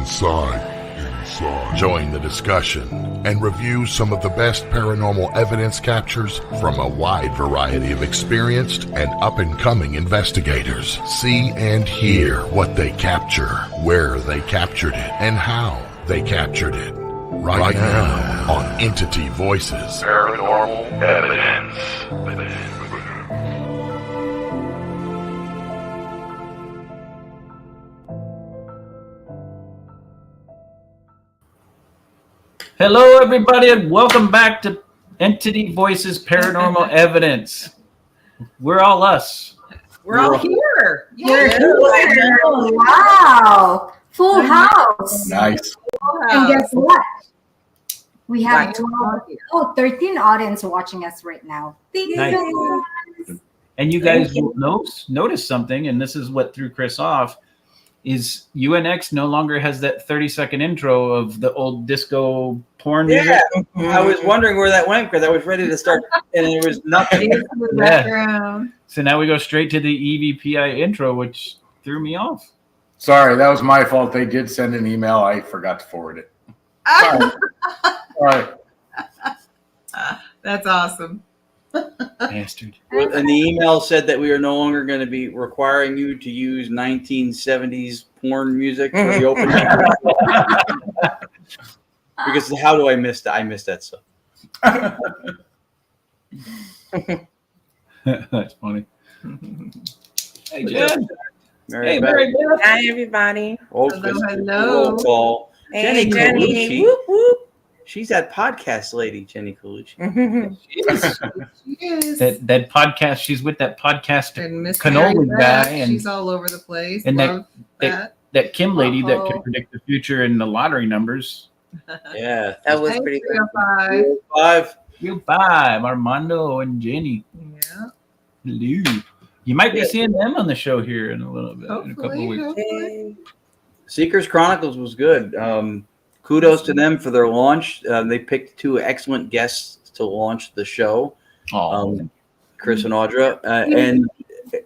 inside. Join the discussion and review some of the best paranormal evidence captures from a wide variety of experienced and up-and-coming investigators. See and hear what they capture, where they captured it, and how they captured it. Right now on Entity Voices Paranormal Evidence. Hello, everybody, and welcome back to Entity Voices Paranormal Evidence. We're all us. We're all here. We're here. Wow. Full house. Nice. And guess what? We have 13 audience watching us right now. Thank you. And you guys will notice something, and this is what threw Chris off, is UNX no longer has that 30-second intro of the old disco porn music. I was wondering where that went because I was ready to start, and there was nothing. So now we go straight to the EVPI intro, which threw me off. Sorry, that was my fault. They did send an email. I forgot to forward it. Sorry. All right. That's awesome. Bastard. And the email said that we are no longer going to be requiring you to use 1970s porn music for the opening. Because how do I miss that? I missed that stuff. That's funny. Hey, Jen. Mary Beth. Hi, everybody. Hello. Hey, Jenny. Jenny. Whoop, whoop. She's that podcast lady, Jenny Colucci. She is. That podcast, she's with that podcast And Miss cannoli Mary guy. Beth, And she's all over the place. and Love that. that Kim lady that can Uh-oh. predict the future and the lottery numbers. Yeah. That was Hey, pretty good. 305. 5. You bye, Armando and Jenny. Yeah. Hello. You might be seeing them on the show here in a little bit, in a couple of Hopefully. weeks. Hopefully. Seekers Chronicles was good. Kudos to them for their launch. They picked 2 excellent guests to launch the show, Chris and Audra, and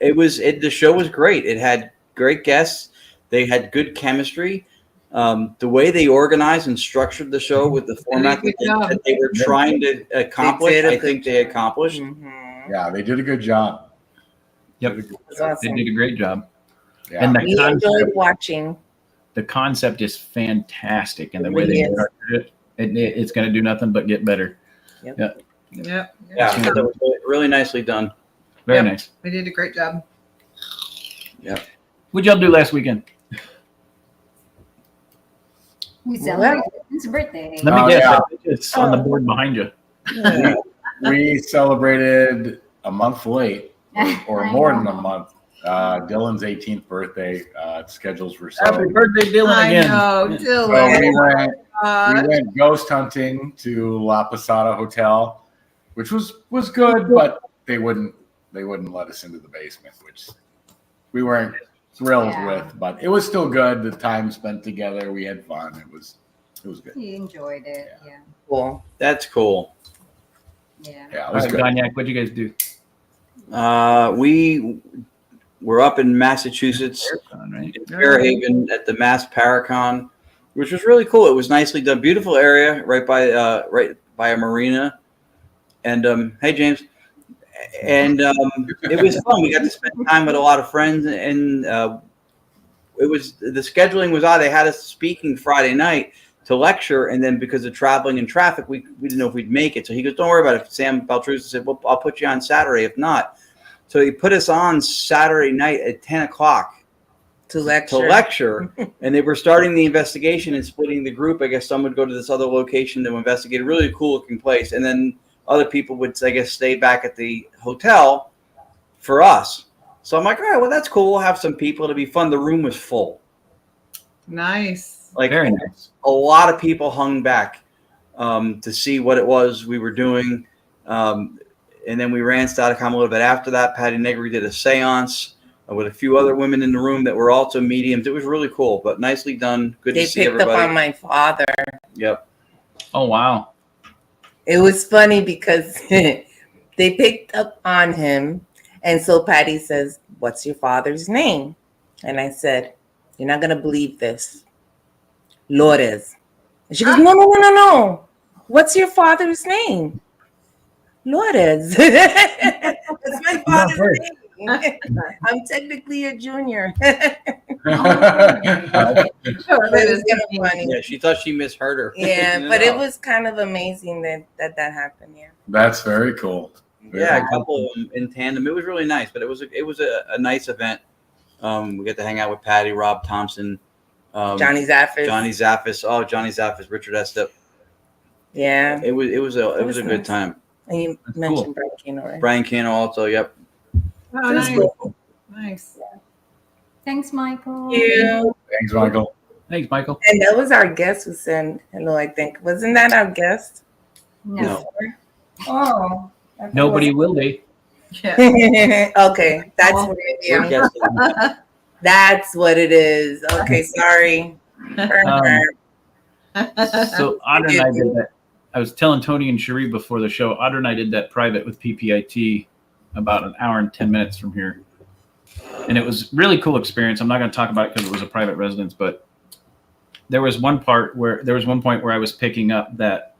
the show was great. It had great guests. They had good chemistry. The way they organized and structured the show with the format that they were trying to accomplish, I think they accomplished. Mm-hmm. Yeah, they did a good job. Yep, Awesome. they did a great job. Yeah. And We enjoyed watching. the concept is fantastic, and the way they structured it's going to do nothing but get better. Yep. Yeah, Yep. Yeah, that was really nicely done. very Yep. nice. They did a great job. What'd y'all do last weekend? We celebrated his birthday. Let me Oh, guess. yeah. It's on the board behind you. We celebrated a month late, or I more know. than a month. Dylan's 18th birthday. Schedules were Happy settled. birthday, Dylan! I Again. know, So Dylan. we went ghost hunting to La Posada Hotel, which was good, but they wouldn't let us into the basement, which we weren't thrilled with. But it was still good. The time spent together, we had fun. It was good. He enjoyed it. Yeah. Cool. That's cool. Yeah. Yeah, it All was right, good. Gonyak, what'd you guys do? We were up in Massachusetts, All right. in Fairhaven at the Mass Paracon, which was really cool. It was nicely done, beautiful area right by a marina. And hey, James, and it was fun. We got to spend time with a lot of friends, and it was the scheduling was odd. They had us speaking Friday night to lecture, and then because of traveling and traffic, we didn't know if we'd make it. So he goes, "Don't worry about it." Sam Baltruzza said, "Well, I'll put you on Saturday if not." So he put us on Saturday night at 10 o'clock To to lecture. lecture, and they were starting the investigation and splitting the group. I guess some would go to this other location to investigate a really cool looking place, and then other people would, I guess, stay back at the hotel for us. So I'm like, all right, well, that's cool. We'll have some people. It'll be fun. The room was full. Nice. Like Very nice. a lot of people hung back to see what it was we were doing. And then we ran Statacom a little bit after that. Patty Negri did a seance with a few other women in the room that were also mediums. It was really cool, but nicely done. Good They to see picked everybody. up on my father. Yep. Oh, wow. It was funny because they picked up on him. And so Patty says, "What's your father's name?" And I said, "You're not going to believe this. Lores. And she goes, no. What's your father's name? Lores. That's my father's name. I'm technically a junior. It was kind of funny. Yeah, she thought she misheard her. Yeah, but it was kind of amazing that happened. Yeah. That's very cool. Yeah, a couple of them in tandem. It was really nice, but it was a nice event. We got to hang out with Patty, Rob Thompson, Johnny Zaffis. Oh, Johnny Zaffis, Richard Estep. Yeah. It was a nice. good time. And you mentioned Brian Kano, right? Brian Kano also. Yep. Oh, nice. Nice. Thanks, Michael. Thank you. Thanks, Michael. Thanks, Michael. And that was our guest who said hello, I think. Wasn't that our guest? No. Oh. Nobody will be. Yeah. Okay. That's Oh. what it We're is. guessing. That's what it is. Okay, sorry. So Audra and I did that. I was telling Tony and Cherie before the show, Audra and I did that private with PPIT about an hour and 10 minutes from here. And it was really cool experience. I'm not going to talk about it because it was a private residence, but there was one point where I was picking up that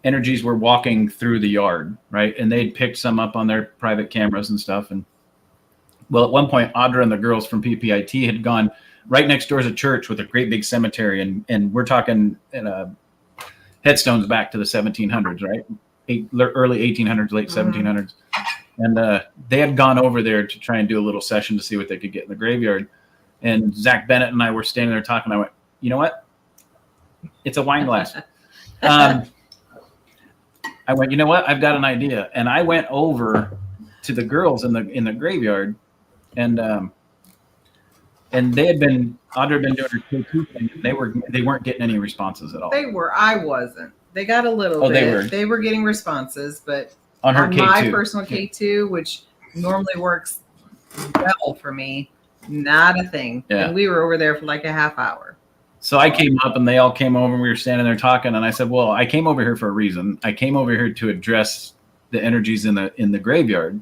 energies were walking through the yard, right? And they'd picked some up on their private cameras and stuff. And well, at one point, Audra and the girls from PPIT had gone right next door is a church with a great big cemetery. And we're talking headstones back to the 1700s, right? Early 1800s, late 1700s. And they had gone over there to try and do a little session to see what they could get in the graveyard. And Zach Bennett and I were standing there talking. I went, you know what? It's a wine glass. I went, you know what? I've got an idea. And I went over to the girls in the graveyard, and they had been, Audra had been doing her K2 thing, and they weren't getting any responses at all. They were. I wasn't. They got a little bit. They were getting responses, but on her on K2. my personal K2, which normally works well for me, not a thing. Yeah. And we were over there for like a half hour. So I came up and they all came over and we were standing there talking, and I said, well, I came over here for a reason. I came over here to address the energies in the graveyard.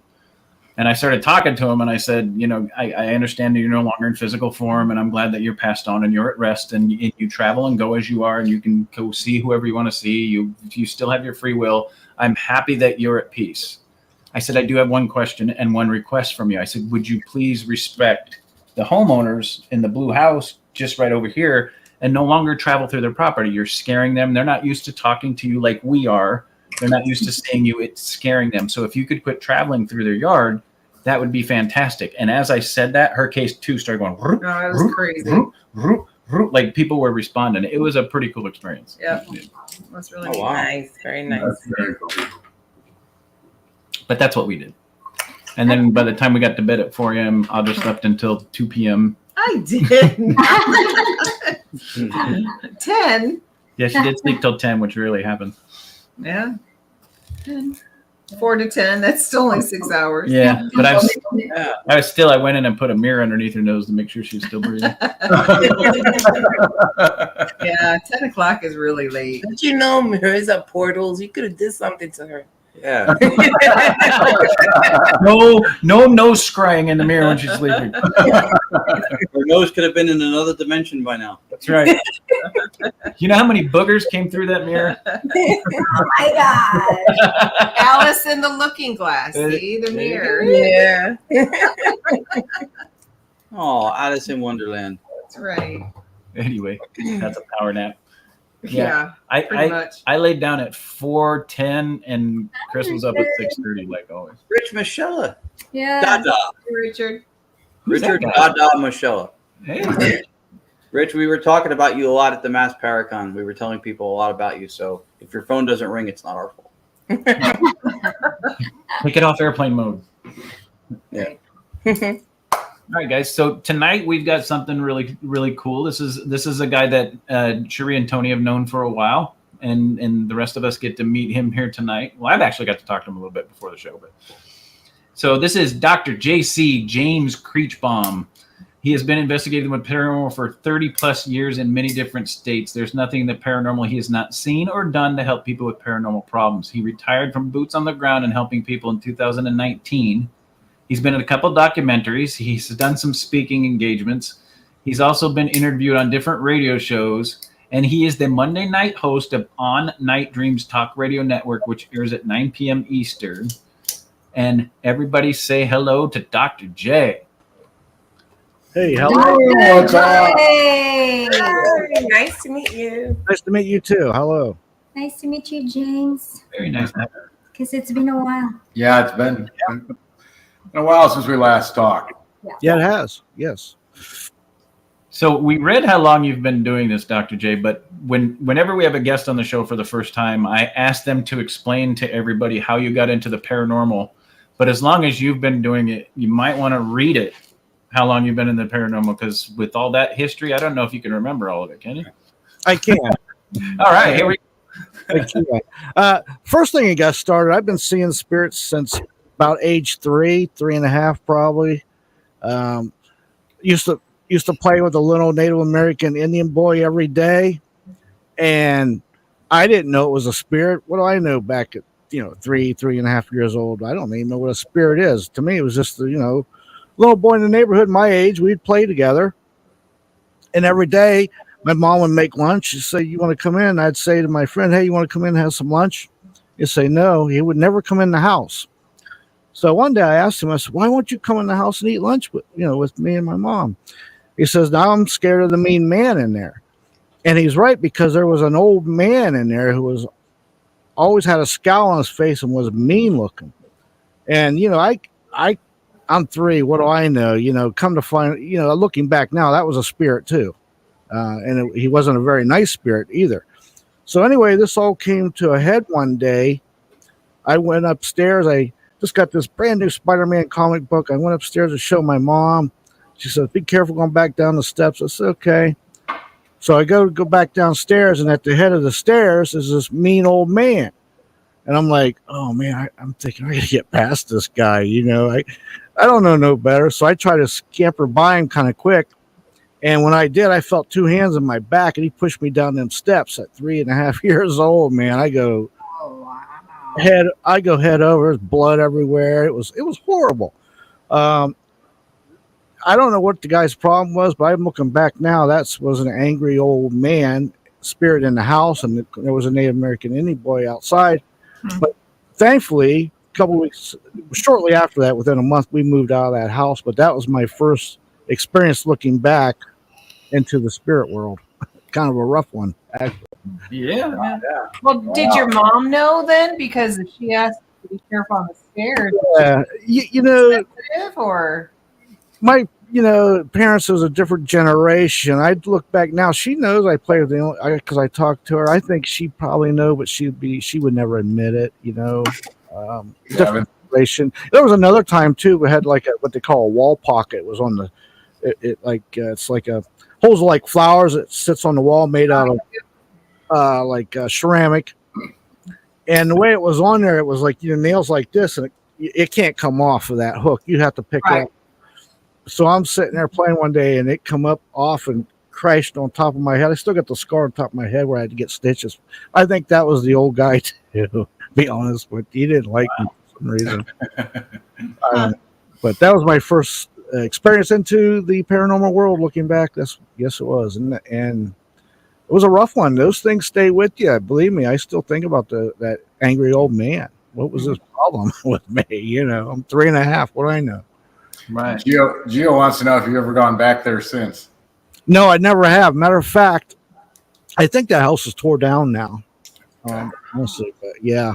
And I started talking to him and I said, you know, I understand that you're no longer in physical form, and I'm glad that you're passed on and you're at rest, and you travel and go as you are, and you can go see whoever you want to see. You still have your free will. I'm happy that you're at peace. I said, I do have one question and one request from you. I said, would you please respect the homeowners in the blue house just right over here and no longer travel through their property? You're scaring them. They're not used to talking to you like we are. They're not used to seeing you. It's scaring them. So if you could quit traveling through their yard, that would be fantastic. And as I said that, her case too started going. No, it was crazy. Like people were responding. It was a pretty cool experience. Yeah, that's really wow. Nice. Very nice. That's very cool. But that's what we did. And then by the time we got to bed at 4 a.m., Audra slept until 2 p.m. I did. 10. Yeah, she did sleep till 10, which really happened. Yeah. 4 to 10. That's still only 6 hours. Yeah, but I Yeah. went in and put a mirror underneath her nose to make sure she was still breathing. Yeah, 10 o'clock is really late. Don't you know mirrors are portals? You could have did something to her. Yeah. No nose scrying in the mirror when she's sleeping. Her nose could have been in another dimension by now. That's right. You know how many boogers came through that mirror? Oh my God. Alice in the Looking Glass. See the mirror. Yeah. Oh, Alice in Wonderland. That's right. Anyway, that's a power nap. Yeah, pretty I much. I laid down at 4:10 and Chris was up at 6:30 like always. Rich Michelle. Yeah. Dada. Richard. Who's that Richard guy? Dada Michelle. Hey, Rich, we were talking about you a lot at the Mass Paracon. We were telling people a lot about you. So if your phone doesn't ring, it's not our fault. take it off airplane mode. Yeah. All right, guys. So tonight we've got something really, really cool. This is a guy that Cherie and Tony have known for a while, and the rest of us get to meet him here tonight. Well, I've actually got to talk to him a little bit before the show, but so this is Dr. J.C. James Creachbaum. He has been investigating with paranormal for 30 plus years in many different states. There's nothing that paranormal he has not seen or done to help people with paranormal problems. He retired from boots on the ground and helping people in 2019. He's been in a couple documentaries. He's done some speaking engagements. He's also been interviewed on different radio shows, and he is the Monday night host of On Night Dreams Talk Radio Network, which airs at 9 p.m. Eastern. And everybody say hello to Dr. J. Hey, hello. What's up? Hey. Hi, nice to meet you. Nice to meet you too. Hello. Nice to meet you, James. Very nice. Because it's been a while. Yeah, it's been a while since we last talked. Yeah, it has. Yes. So we read how long you've been doing this, Dr. J, but whenever we have a guest on the show for the first time, I ask them to explain to everybody how you got into the paranormal. But as long as you've been doing it, you might want to read it, how long you've been in the paranormal, because with all that history, I don't know if you can remember all of it, can you? I can. All right, here we go. I can. First thing I got started, I've been seeing spirits since about age 3.5 probably. Used to play with a little Native American Indian boy every day, and I didn't know it was a spirit. What do I know back at 3.5 years old? I don't even know what a spirit is. To me, it was just little boy in the neighborhood my age. We'd play together, and every day my mom would make lunch. She'd say, "You want to come in?" I'd say to my friend, "Hey, you want to come in and have some lunch?" He'd say no. He would never come in the house. So one day I asked him, I said, "Why won't you come in the house and eat lunch with me and my mom?" He says, "Now I'm scared of the mean man in there." And he's right, because there was an old man in there who was always had a scowl on his face and was mean looking. And, I'm 3. What do I know? Come to find, looking back now, that was a spirit too. And he wasn't a very nice spirit either. So anyway, this all came to a head one day. I went upstairs. I just got this brand new Spider-Man comic book. I went upstairs to show my mom. She said, "Be careful going back down the steps." I said, "Okay." So I go back downstairs, and at the head of the stairs is this mean old man. And I'm like, "Oh man," I'm thinking, I got to get past this guy. I don't know no better. So I try to scamper by him kind of quick. And when I did, I felt 2 hands on my back, and he pushed me down them steps at 3.5 years old, man. I go head over, there's blood everywhere. It was horrible. I don't know what the guy's problem was, but I'm looking back now, that was an angry old man spirit in the house, and there was a Native American Indian boy outside. But thankfully, a couple of weeks shortly after that, within a month, we moved out of that house. But that was my first experience looking back into the spirit world. Kind of a rough one, actually. Yeah. Well, did your mom know then? Because if she asked to be careful on the stairs, sensitive, or my parents was a different generation. I'd look back now. She knows I play with because I talked to her. I think she probably know, but she would never admit it. Different generation. There was another time too. We had like what they call a wall pocket. It was on the it's like a holds like flowers. It sits on the wall, made out of ceramic. And the way it was on there, it was like nails like this, and it can't come off of that hook. You have to pick it up. So I'm sitting there playing one day, and it come up off and crashed on top of my head. I still got the scar on top of my head where I had to get stitches. I think that was the old guy too, to be honest, but he didn't like me for some reason. But that was my first experience into the paranormal world. Looking back, yes, it was, and it was a rough one. Those things stay with you. Believe me, I still think about that angry old man. What was his problem with me? I'm 3.5. What do I know? Right. Gio wants to know if you've ever gone back there since. No, I never have. Matter of fact, I think that house is tore down now. Honestly, but yeah.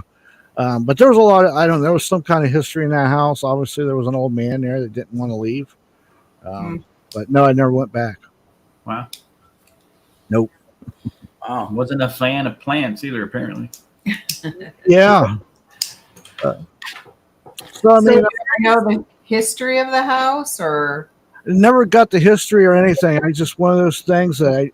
But there was a lot of, I don't know, there was some kind of history in that house. Obviously, there was an old man there that didn't want to leave. But no, I never went back. Wow. Nope. Wow. Wasn't a fan of plants either, apparently. Yeah. So I mean, know the history of the house, or never got the history or anything. I just one of those things that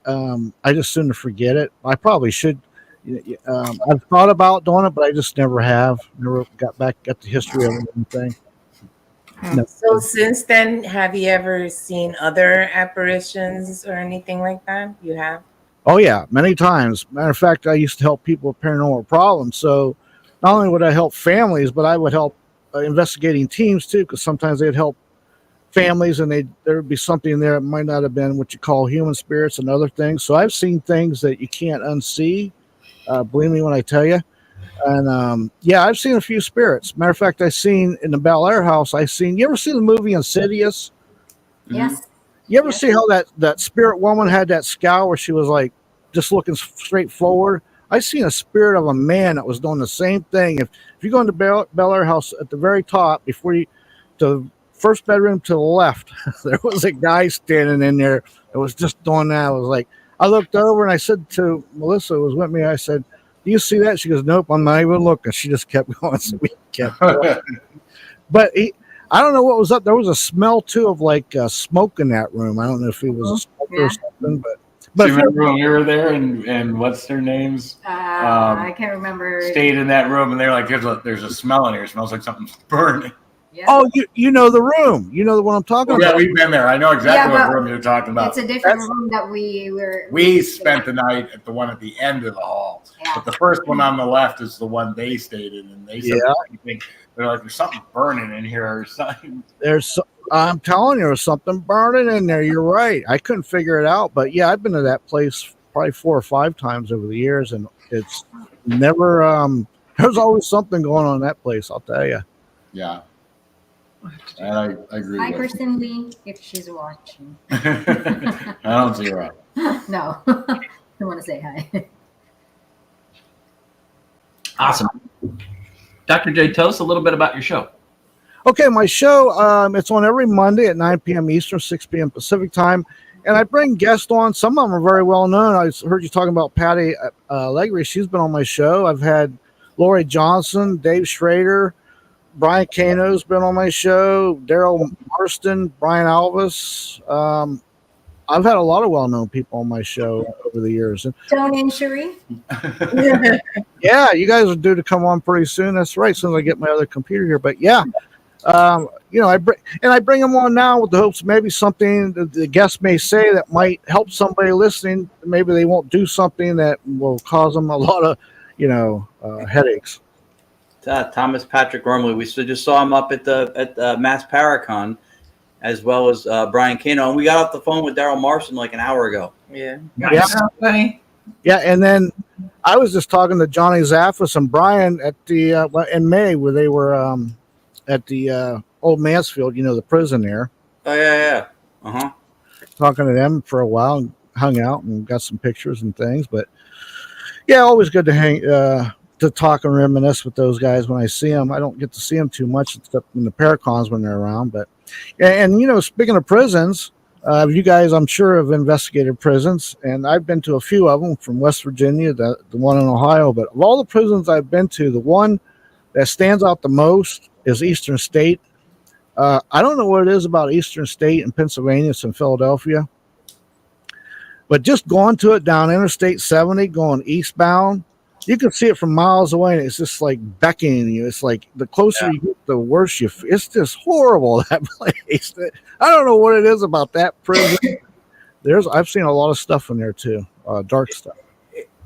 I just soon to forget it. I probably should. I've thought about doing it, but I just never have. Never got the history of anything. No. So since then, have you ever seen other apparitions or anything like that? You have? Oh yeah, many times. Matter of fact, I used to help people with paranormal problems. So not only would I help families, but I would help investigating teams too, because sometimes they'd help families, and there would be something there that might not have been what you call human spirits and other things. So I've seen things that you can't unsee. Believe me when I tell you. And yeah, I've seen a few spirits. Matter of fact, I seen in the Bel Air house. You ever see the movie Insidious? Yes. You ever see how that spirit woman had that scowl where she was like just looking straight forward? I seen a spirit of a man that was doing the same thing. If you go into Bel Air house at the very top, before you, the first bedroom to the left, there was a guy standing in there that was just doing that. I was like, I looked over and I said to Melissa, who was with me, I said, "Do you see that?" She goes, "Nope, I'm not even looking." She just kept going. So we kept going. But I don't know what was up. There was a smell too of like smoke in that room. I don't know if he was a smoker or something, but Do you remember when we were there and what's their names? I can't remember. Stayed in that room and they're like, there's a smell in here. It smells like something's burning. Yeah. Oh, you know the room. You know the one I'm talking about. Yeah, we've been there. I know exactly what room you're talking about. It's a different room that we were. We spent the night at the one at the end of the hall. Yeah. But the first one on the left is the one they stayed in. And they said, they're like, there's something burning in here or something. I'm telling you, there's something burning in there. You're right. I couldn't figure it out. But yeah, I've been to that place probably 4 or 5 times over the years. And it's never, there's always something going on in that place, I'll tell you. Yeah. And I agree. Hi, Kristen Lee, if she's watching. I don't see her. No, I want to say hi. Awesome. Dr. J, tell us a little bit about your show. Okay, my show, it's on every Monday at 9 p.m. Eastern, 6 p.m. Pacific time. And I bring guests on. Some of them are very well known. I heard you talking about Patty Leggery. She's been on my show. I've had Lori Johnson, Dave Schrader, Brian Cano's been on my show, Daryl Marston, Brian Alvis. I've had a lot of well-known people on my show over the years. Tony and Cherie. Yeah, you guys are due to come on pretty soon. That's right, as soon as I get my other computer here. But yeah, I bring them on now with the hopes maybe something the guests may say that might help somebody listening. Maybe they won't do something that will cause them a lot of, headaches. Thomas Patrick Gormley. We just saw him up at the Mass Paracon, as well as Brian Cano. And we got off the phone with Daryl Marston like an hour ago. Yeah. Nice. Yeah, and then I was just talking to Johnny Zaffis and Brian at the in May where they were at the old Mansfield, the prison there. Oh yeah. Talking to them for a while and hung out and got some pictures and things. But yeah, always good to hang. To talk and reminisce with those guys when I see them. I don't get to see them too much except in the Paracons when they're around. But and speaking of prisons, you guys I'm sure have investigated prisons, and I've been to a few of them from West Virginia, the one in Ohio. But of all the prisons I've been to, the one that stands out the most is Eastern State. I don't know what it is about Eastern State and Pennsylvania. It's in Philadelphia. But just going to it down Interstate 70, going eastbound, you can see it from miles away, and it's just like beckoning you. It's like the closer you get, the worse you feel. It's just horrible, that place. I don't know what it is about that prison. I've seen a lot of stuff in there too, dark stuff.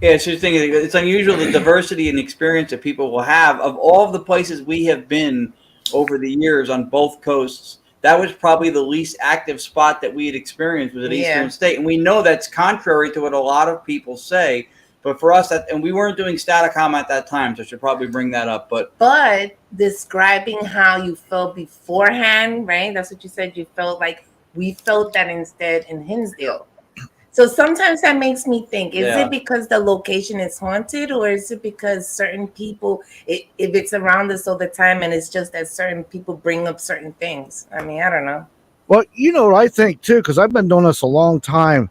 Yeah, it's just thinking it's unusual the diversity and experience that people will have. Of all of the places we have been over the years on both coasts, that was probably the least active spot that we had experienced was at Eastern State, and we know that's contrary to what a lot of people say. But for us, and we weren't doing Staticom at that time, so I should probably bring that up. But describing how you felt beforehand, right? That's what you said. You felt like we felt that instead in Hinsdale. So sometimes that makes me think, is it because the location is haunted, or is it because certain people, if it's around us all the time and it's just that certain people bring up certain things? I mean, I don't know. Well, you know what I think too, because I've been doing this a long time.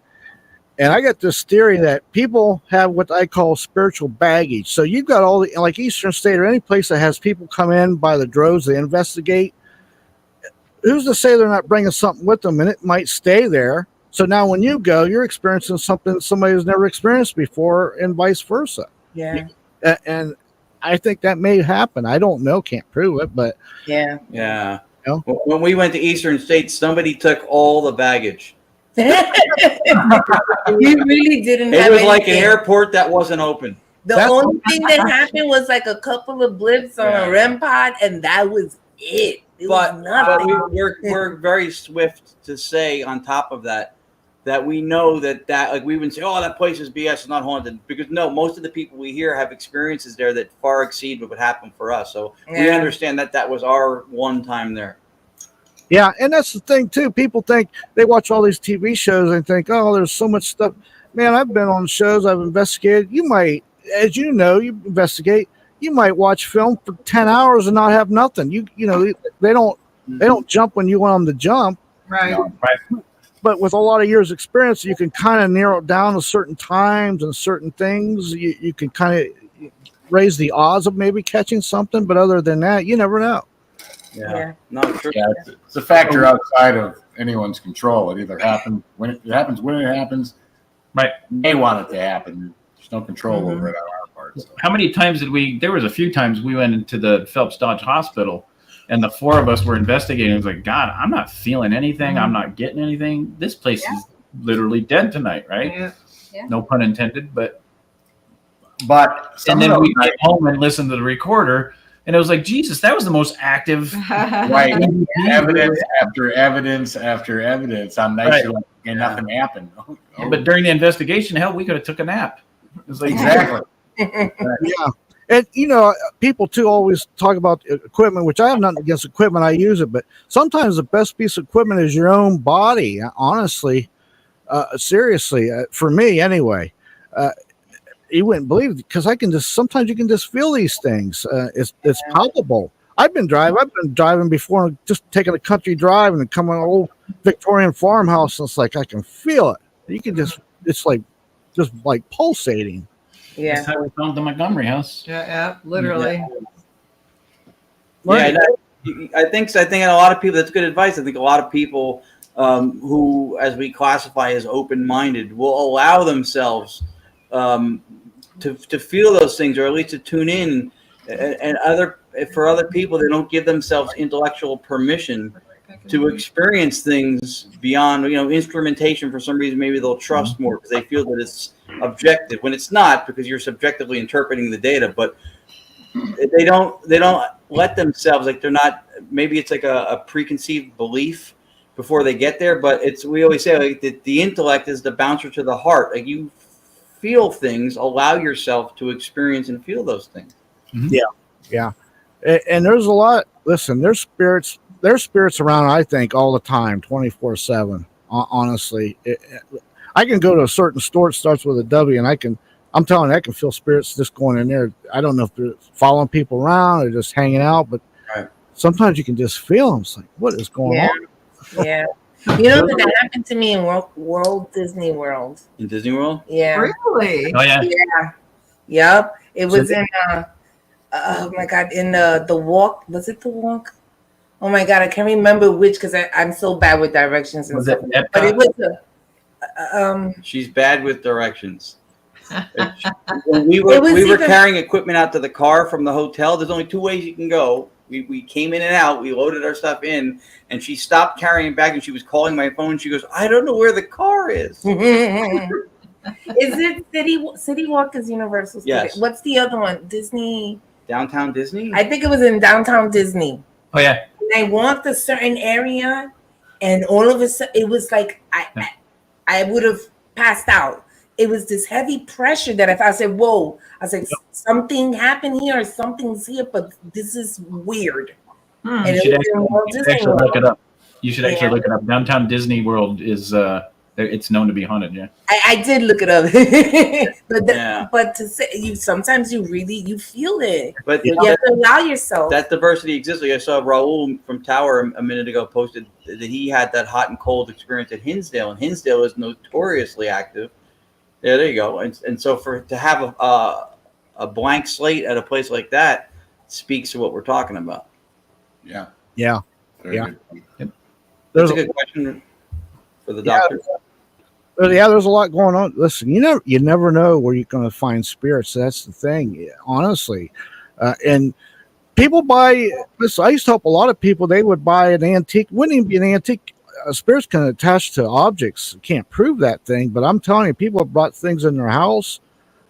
And I got this theory that people have what I call spiritual baggage. So you've got all the, like Eastern State or any place that has people come in by the droves, they investigate. Who's to say they're not bringing something with them, and it might stay there. So now when you go, you're experiencing something somebody has never experienced before, and vice versa. Yeah. And I think that may happen. I don't know, can't prove it, but yeah. When we went to Eastern State, somebody took all the baggage. You really didn't. It was like an airport that wasn't open. The only thing that happened was like a couple of blips on a REM pod, and that was it. It was But nothing. we're very swift to say on top of that we know that like we wouldn't say, oh, that place is BS, it's not haunted, because no, most of the people we hear have experiences there that far exceed what would happen for us. So we understand that was our one time there. Yeah, and that's the thing too. People think they watch all these TV shows and think, oh, there's so much stuff. Man, I've been on shows, I've investigated. You might, as you know, you investigate. You might watch film for 10 hours and not have nothing. You know, they don't jump when you want them to jump. Right. No. But with a lot of years experience, you can kind of narrow it down to certain times and certain things. You can kind of raise the odds of maybe catching something. But other than that, you never know. Yeah. No, true. Yeah, it's a factor outside of anyone's control. It either happens when it happens, Right. You may want it to happen. There's no control over it on our part. So. How many times there was a few times we went into the Phelps Dodge Hospital and the four of us were investigating. It was like, God, I'm not feeling anything. I'm not getting anything. This place is literally dead tonight, right? Yeah. No pun intended, but some and then of we those get home and listen to the recorder, and it was like, Jesus, that was the most active. right evidence after evidence after evidence on nights you're like, and nothing happened. Yeah, but during the investigation, hell, we could have took a nap. It was like, Exactly. Yeah. And, you know, people too always talk about equipment, which I have nothing against equipment. I use it. But sometimes the best piece of equipment is your own body. Honestly, seriously, for me anyway. You wouldn't believe it, because sometimes you can just feel these things. It's palpable. I've been driving before, just taking a country drive and coming to an old Victorian farmhouse, and it's like I can feel it. You can it's like pulsating. Yeah. That's how we found the Montgomery house. Yeah, literally. Yeah, I think so. I think a lot of people, that's good advice. I think a lot of people who, as we classify as open-minded, will allow themselves to feel those things, or at least to tune in. And for other people, they don't give themselves intellectual permission to experience things beyond, instrumentation. For some reason, maybe they'll trust more because they feel that it's objective, when it's not, because you're subjectively interpreting the data. But they don't let themselves, like, they're not, maybe it's like a preconceived belief before they get there. But we always say, like, the intellect is the bouncer to the heart. Like, you feel things, allow yourself to experience and feel those things. Yeah. And there's a lot. Listen, there's spirits around, I think, all the time, 24/7. Honestly, I can go to a certain store. It starts with a W, and I'm telling you, I can feel spirits just going in there. I don't know if they're following people around or just hanging out, but sometimes you can just feel them. It's like, what is going on? Yeah. You know that happened to me in Walt Disney World. In Disney World? Yeah. Really? Oh yeah. Yeah. Yep. It was in oh my God, in the walk. Was it the walk? Oh my God, I can't remember which, because I'm so bad with directions and stuff. But it was She's bad with directions. When we were carrying equipment out to the car from the hotel, there's only two ways you can go. We came in and out. We loaded our stuff in, and she stopped carrying it back, and she was calling my phone. She goes, "I don't know where the car is." Is it City Walk is Universal Studios? Yes. What's the other one? Disney. Downtown Disney? I think it was in Downtown Disney. Oh yeah. And I walked a certain area, and all of a sudden, it was like I would have passed out. It was this heavy pressure that I said, "Whoa!" I said, "Something happened here. Something's here, but this is weird." And You should actually look it up. You should actually look it up. Downtown Disney World is it's known to be haunted. Yeah. I did look it up, but to say sometimes you feel it. But you have to allow yourself. That diversity exists. Like I saw Raul from Tower a minute ago posted that he had that hot and cold experience at Hinsdale, and Hinsdale is notoriously active. Yeah, there you go. And so to have a blank slate at a place like that speaks to what we're talking about. Yeah. Yeah. Very Yeah. good. That's a good question for the doctor. Yeah, there's a lot going on. Listen, you never know where you're going to find spirits. That's the thing, honestly. And people buy. Listen, I used to help a lot of people. They would buy an antique. Wouldn't even be an antique. Spirits can attach to objects. Can't prove that thing, but I'm telling you, people have brought things in their house.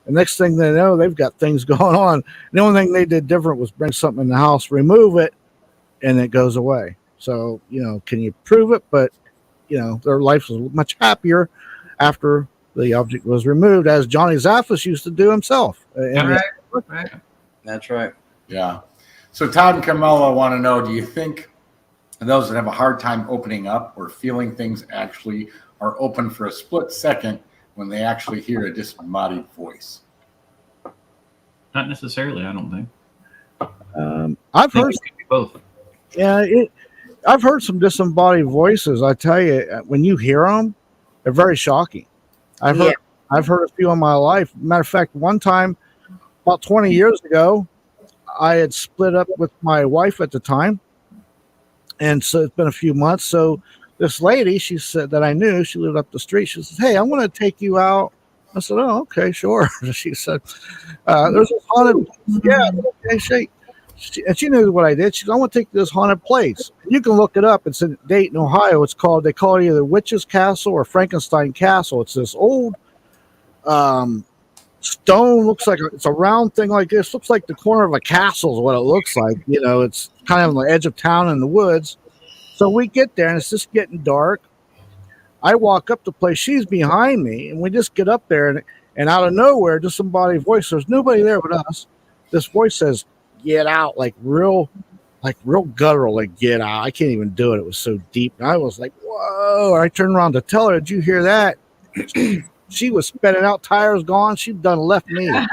The next thing they know, they've got things going on. The only thing they did different was bring something in the house, remove it, and it goes away. So, can you prove it? But, their life was much happier after the object was removed, as Johnny Zaffis used to do himself. Right. That's right. Yeah. So Todd and Carmela want to know, do you think those that have a hard time opening up or feeling things actually are open for a split second when they actually hear a disembodied voice? Not necessarily, I don't think. I've heard both. Yeah, I've heard some disembodied voices. I tell you, when you hear them, they're very shocking. I've heard a few in my life. Matter of fact, one time, about 20 years ago, I had split up with my wife at the time, and so it's been a few months. So this lady, she said that I knew, she lived up the street. She says, "Hey, I want to take you out." I said, "Oh, okay, sure." She said, "There's a haunted." Yeah, okay, and she knew what I did. She said, "I want to take you to this haunted place. You can look it up. It's in Dayton, Ohio. They call it either Witch's Castle or Frankenstein Castle. It's this old stone, looks like it's a round thing like this. Looks like the corner of a castle is what it looks like. It's kind of on the edge of town in the woods." So we get there, and it's just getting dark. I walk up the place. She's behind me, and we just get up there, and out of nowhere, just somebody's voice. There's nobody there but us. This voice says, "Get out," like real guttural, like "Get out." I can't even do it. It was so deep. And I was like, "Whoa." And I turned around to tell her, "Did you hear that?" She was spinning out, tires gone. She'd done left me. Yeah,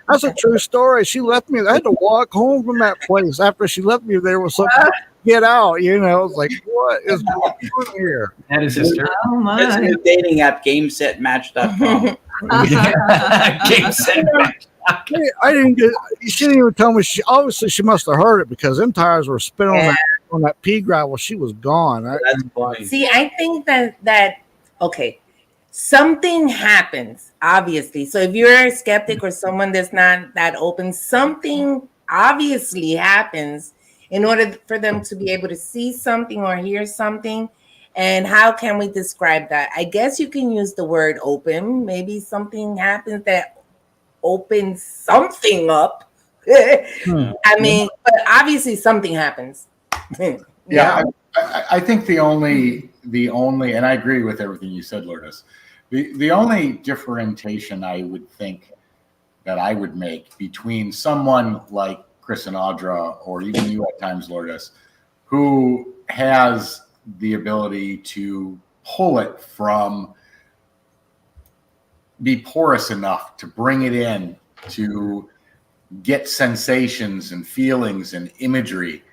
that's a true story. She left me. I had to walk home from that place after she left me. There was something, "Get out." I was like, what is going on here? That is hysterical. Oh my. It's a dating app, gamesetmatch.com. Game set match. I didn't get. She didn't even tell me. Obviously she must have heard it because them tires were spinning on that pea gravel. She was gone. That's funny. See, I think that okay, something happens, obviously. So if you're a skeptic or someone that's not that open, something obviously happens in order for them to be able to see something or hear something. And how can we describe that? I guess you can use the word open. Maybe something happens that opens something up. I mean, but obviously something happens. Yeah, I think the only, and I agree with everything you said, Lourdes. The only differentiation I would think that I would make between someone like Chris and Audra, or even you at times, Lourdes, who has the ability to pull it from, be porous enough to bring it in, to get sensations and feelings and imagery.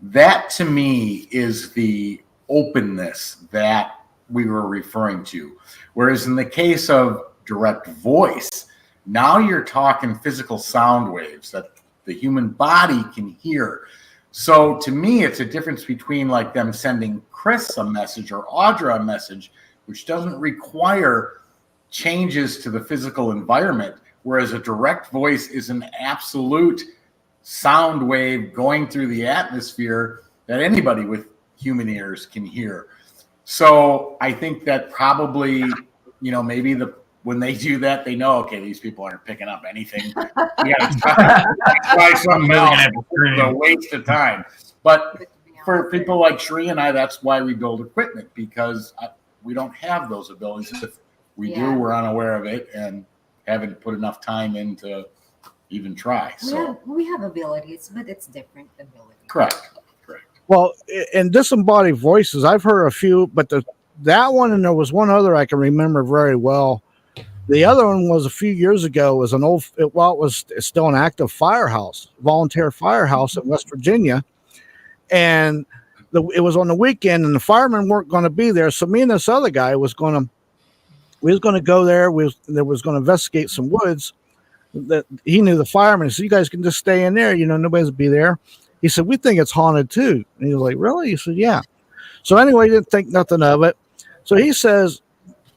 That to me is the openness that we were referring to. Whereas in the case of direct voice, now you're talking physical sound waves that the human body can hear. So to me, it's a difference between like them sending Chris a message or Audra a message, which doesn't require changes to the physical environment, whereas a direct voice is an absolute sound wave going through the atmosphere that anybody with human ears can hear. So I think that probably, maybe when they do that, they know, okay, these people aren't picking up anything. We got to try something else. It's a waste of time. But for people like Sheree and I, that's why we build equipment, because we don't have those abilities. If we do, we're unaware of it and haven't put enough time in to even try. So we have abilities, but it's different abilities. Correct. Well, in disembodied voices, I've heard a few, but that one, and there was one other I can remember very well. The other one was a few years ago. It was it was still an active firehouse, volunteer firehouse in West Virginia, and it was on the weekend, and the firemen weren't going to be there. So me and this other guy we was going to go there. We was going to investigate some woods. That he knew the fireman. He said, "You guys can just stay in there. Nobody's will be there." He said, "We think it's haunted too." And he was like, "Really?" He said, "Yeah." So anyway, he didn't think nothing of it. So he says,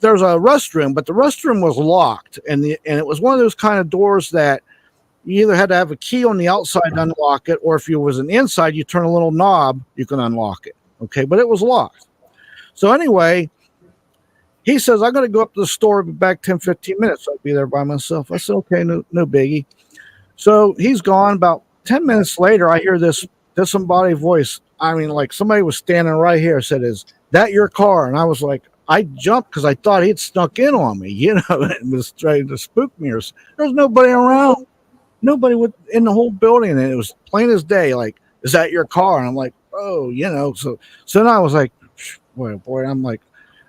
there's a restroom, but the restroom was locked. And it was one of those kind of doors that you either had to have a key on the outside to unlock it, or if you was an inside, you turn a little knob, you can unlock it. Okay. But it was locked. So anyway, he says, "I'm going to go up to the store, be back 10, 15 minutes. I'll be there by myself." I said, "Okay, no biggie." So he's gone about 10 minutes later, I hear this disembodied voice. I mean, like somebody was standing right here, said, "Is that your car?" And I was like, I jumped because I thought he'd snuck in on me, and was trying to spook me. There was nobody around, nobody in the whole building, and it was plain as day. Like, "Is that your car?" And I'm like, "Oh, So then I was like, boy, I'm like,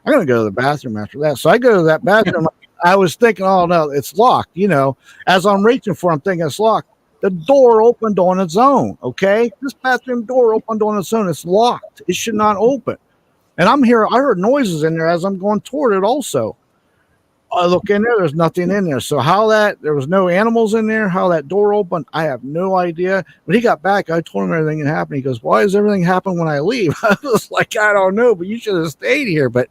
I'm gonna go to the bathroom after that. So I go to that bathroom. I was thinking, oh no, it's locked. As I'm reaching for it, I'm thinking it's locked. The door opened on its own. Okay, this bathroom door opened on its own. It's locked. It should not open. And I heard noises in there as I'm going toward it also. I look in there, there's nothing in there. So there was no animals in there, how that door opened, I have no idea. When he got back, I told him everything that happened. He goes, "Why does everything happen when I leave?" I was like, "I don't know, but you should have stayed here." But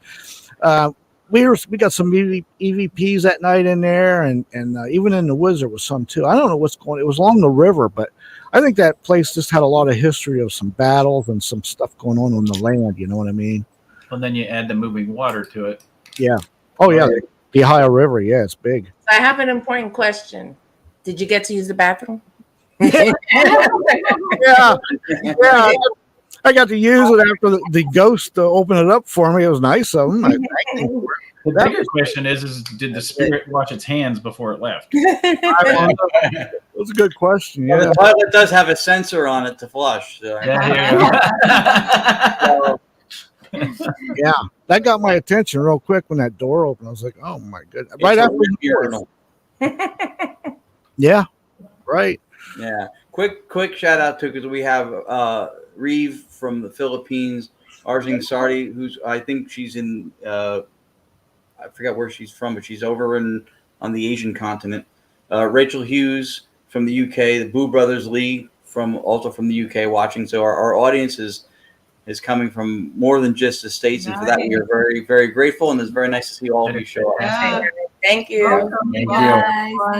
we got some EVPs that night in there, and even in the woods there was some too. I don't know what's going on. It was along the river, but I think that place just had a lot of history of some battles and some stuff going on the land. You know what I mean? And then you add the moving water to it. Yeah. Oh, yeah. The Ohio River. Yeah, it's big. I have an important question. Did you get to use the bathroom? Yeah. I got to use it after the ghost opened it up for me. It was nice of him. The bigger question is did the spirit wash its hands before it left? That's a good question. Yeah. Well, the toilet does have a sensor on it to flush. So. Yeah, that got my attention real quick when that door opened. I was like, "Oh my goodness!" Right after the urinal. Yeah, right. Yeah. Quick shout out to, because we have Reeve from the Philippines, Arjun Sardi, who's, I think she's in I forget where she's from, but she's over on the Asian continent. Rachel Hughes from the UK, the Boo Brothers Lee also from the UK watching. So our audience is coming from more than just the States, and for that we are very, very grateful, and it's very nice to see all of you show up. Yeah. Thank you.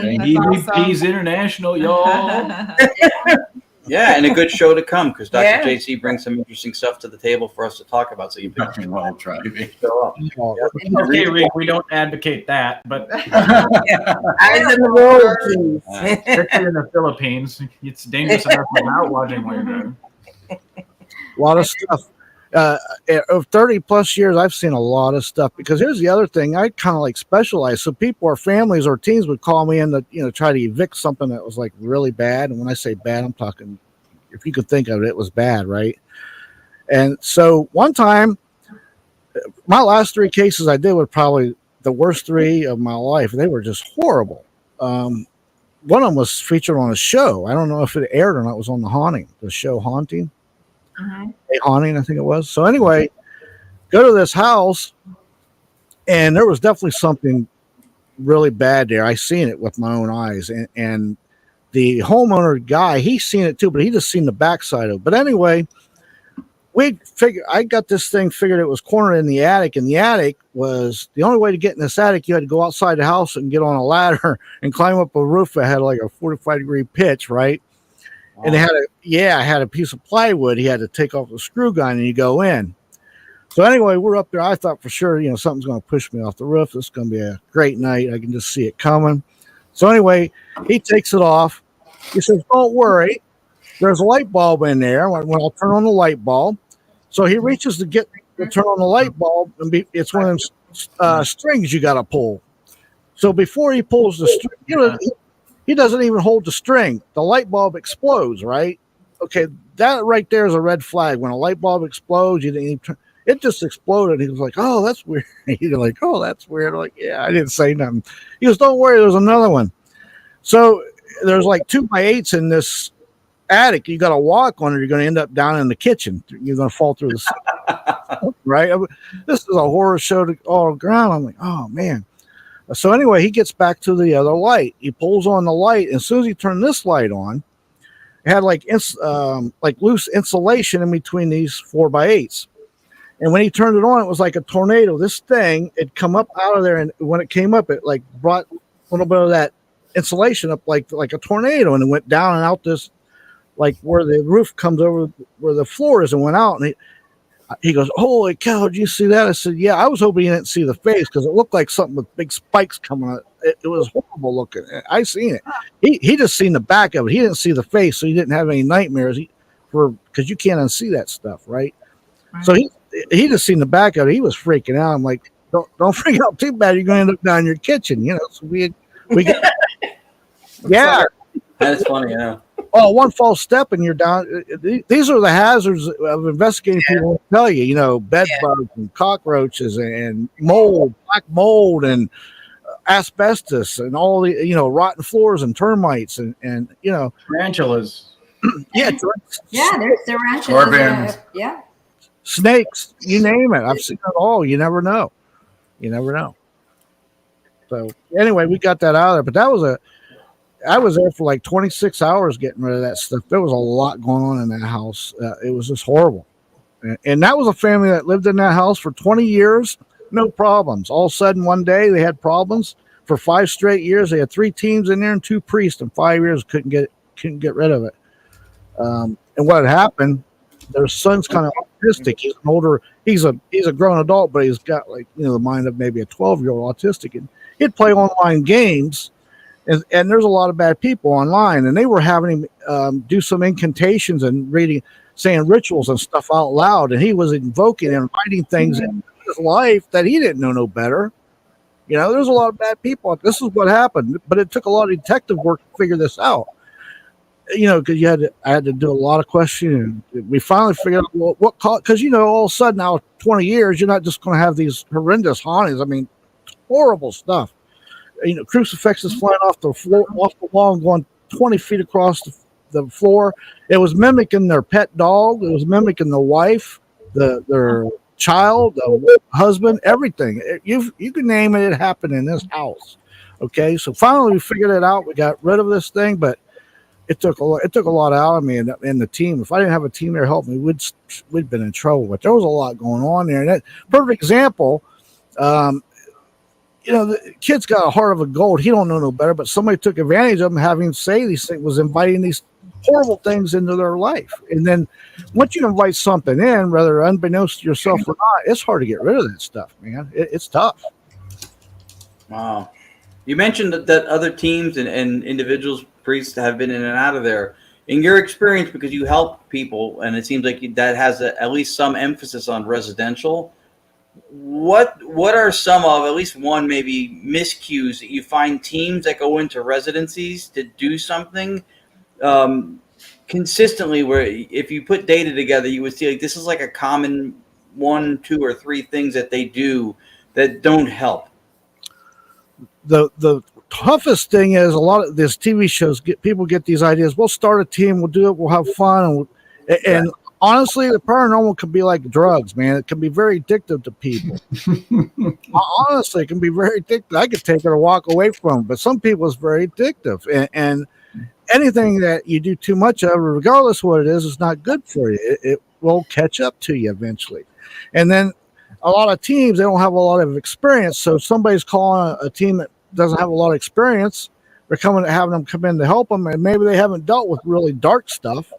EVP's International, y'all. Yeah, and a good show to come, because Dr. JC brings some interesting stuff to the table for us to talk about. So you show up. Okay, Rick, we don't advocate that, but Eyes in the road, please. especially in the Philippines, it's dangerous enough without watching while you're driving. A lot of stuff. Of 30 plus years, I've seen a lot of stuff, because here's the other thing. I kind of like specialize. So people or families or teens would call me in to, try to evict something that was like really bad. And when I say bad, I'm talking, if you could think of it, it was bad. Right. And so one time, my last 3 cases I did were probably the worst 3 of my life. They were just horrible. One of them was featured on a show. I don't know if it aired or not. It was on the show Haunting. A haunting, I think it was. So anyway, go to this house, and there was definitely something really bad there. I seen it with my own eyes, and the homeowner guy, he's seen it too, but he just seen the backside of it. But anyway, I got this thing figured it was cornered in the attic, and the attic was the only way to get in this attic. You had to go outside the house and get on a ladder and climb up a roof that had like a 45-degree pitch, right? And they had a piece of plywood. He had to take off the screw gun, and you go in. So anyway, we're up there. I thought for sure, something's going to push me off the roof. This is going to be a great night. I can just see it coming. So anyway, he takes it off. He says, "Don't worry. There's a light bulb in there. When I'll turn on the light bulb." So he reaches to turn on the light bulb, and it's one of them strings you got to pull. So before he pulls the string, he doesn't even hold the string. The light bulb explodes, right? Okay, that right there is a red flag. When a light bulb explodes, it just exploded. He was like, "Oh, that's weird." He's like, "Oh, that's weird." I'm like, "Yeah, I didn't say nothing." He goes, "Don't worry, there's another one." So there's like 2x8s in this attic. You got to walk on it. You're going to end up down in the kitchen. You're going to fall through the sink, right? This is a horror show to all ground. I'm like, "Oh man." So anyway, he gets back to the other light. He pulls on the light, and as soon as he turned this light on, it had like loose insulation in between these 4x8s. And when he turned it on, it was like a tornado. This thing had come up out of there, and when it came up, it like brought a little bit of that insulation up like a tornado, and it went down and out this, like where the roof comes over where the floor is, and went out. And He goes, "Holy cow, did you see that?" I said, "Yeah, I was hoping you didn't see the face because it looked like something with big spikes coming out. It was horrible looking. I seen it. He just seen the back of it. He didn't see the face, so he didn't have any nightmares. Because you can't unsee that stuff, right? So he just seen the back of it. He was freaking out. I'm like, don't freak out too bad. You're going to end up down in your kitchen, you know." So we get, yeah. That's funny, yeah. Oh, one false step and you're down. These are the hazards of investigating. People will tell you, you know, bed bugs and cockroaches and mold, black mold and asbestos and all the, you know, rotten floors and termites and you know, Tarantulas. Yeah, there's tarantulas. Scorpions. Yeah. Snakes, you name it. I've seen it all. You never know. So anyway, we got that out of there. But I was there for like 26 hours getting rid of that stuff. There was a lot going on in that house. It was just horrible. And that was a family that lived in that house for 20 years, no problems. All of a sudden, one day they had problems. For 5 straight years, they had 3 teams in there and 2 priests. In 5 years, couldn't get rid of it. And what had happened? Their son's kind of autistic. He's an older. He's a grown adult, but he's got, like, you know, the mind of maybe a 12-year-old autistic. And he'd play online games. And there's a lot of bad people online, and they were having him do some incantations and saying rituals and stuff out loud, and he was invoking and writing things in his life that he didn't know no better. You know, there's a lot of bad people. This is what happened, but it took a lot of detective work to figure this out. You know, because I had to do a lot of questioning. We finally figured out what caused, because, you know, all of a sudden now 20 years, you're not just going to have these horrendous hauntings. I mean, horrible stuff. You know, crucifixes flying off the floor, off the wall, and going 20 feet across the floor. It was mimicking their pet dog. It was mimicking the wife, their child, the husband, everything. You can name it. It happened in this house. Okay, so finally we figured it out. We got rid of this thing, but it took a lot out of me and the team. If I didn't have a team there help me, we'd been in trouble. But there was a lot going on there. And that perfect example. You know, the kid's got a heart of a gold. He don't know no better, but somebody took advantage of him, having him say these things, was inviting these horrible things into their life. And then once you invite something in, whether unbeknownst to yourself or not, it's hard to get rid of that stuff, man. It's tough. Wow. You mentioned that other teams and individuals, priests, have been in and out of there. In your experience, because you help people, and it seems like that has at least some emphasis on residential, what are some of, at least one maybe, miscues that you find teams that go into residencies to do something consistently, where if you put data together, you would see like this is like a common 1, 2, or 3 things that they do that don't help? The toughest thing is a lot of these TV shows people get these ideas. We'll start a team, we'll do it, we'll have fun, and honestly, the paranormal can be like drugs, man. It can be very addictive to people. Honestly, it can be very addictive. I could take it or walk away from it, but some people it's very addictive. And anything that you do too much of, regardless of what it is not good for you. It will catch up to you eventually. And then a lot of teams, they don't have a lot of experience. So somebody's calling a team that doesn't have a lot of experience. They're having them come in to help them, and maybe they haven't dealt with really dark stuff.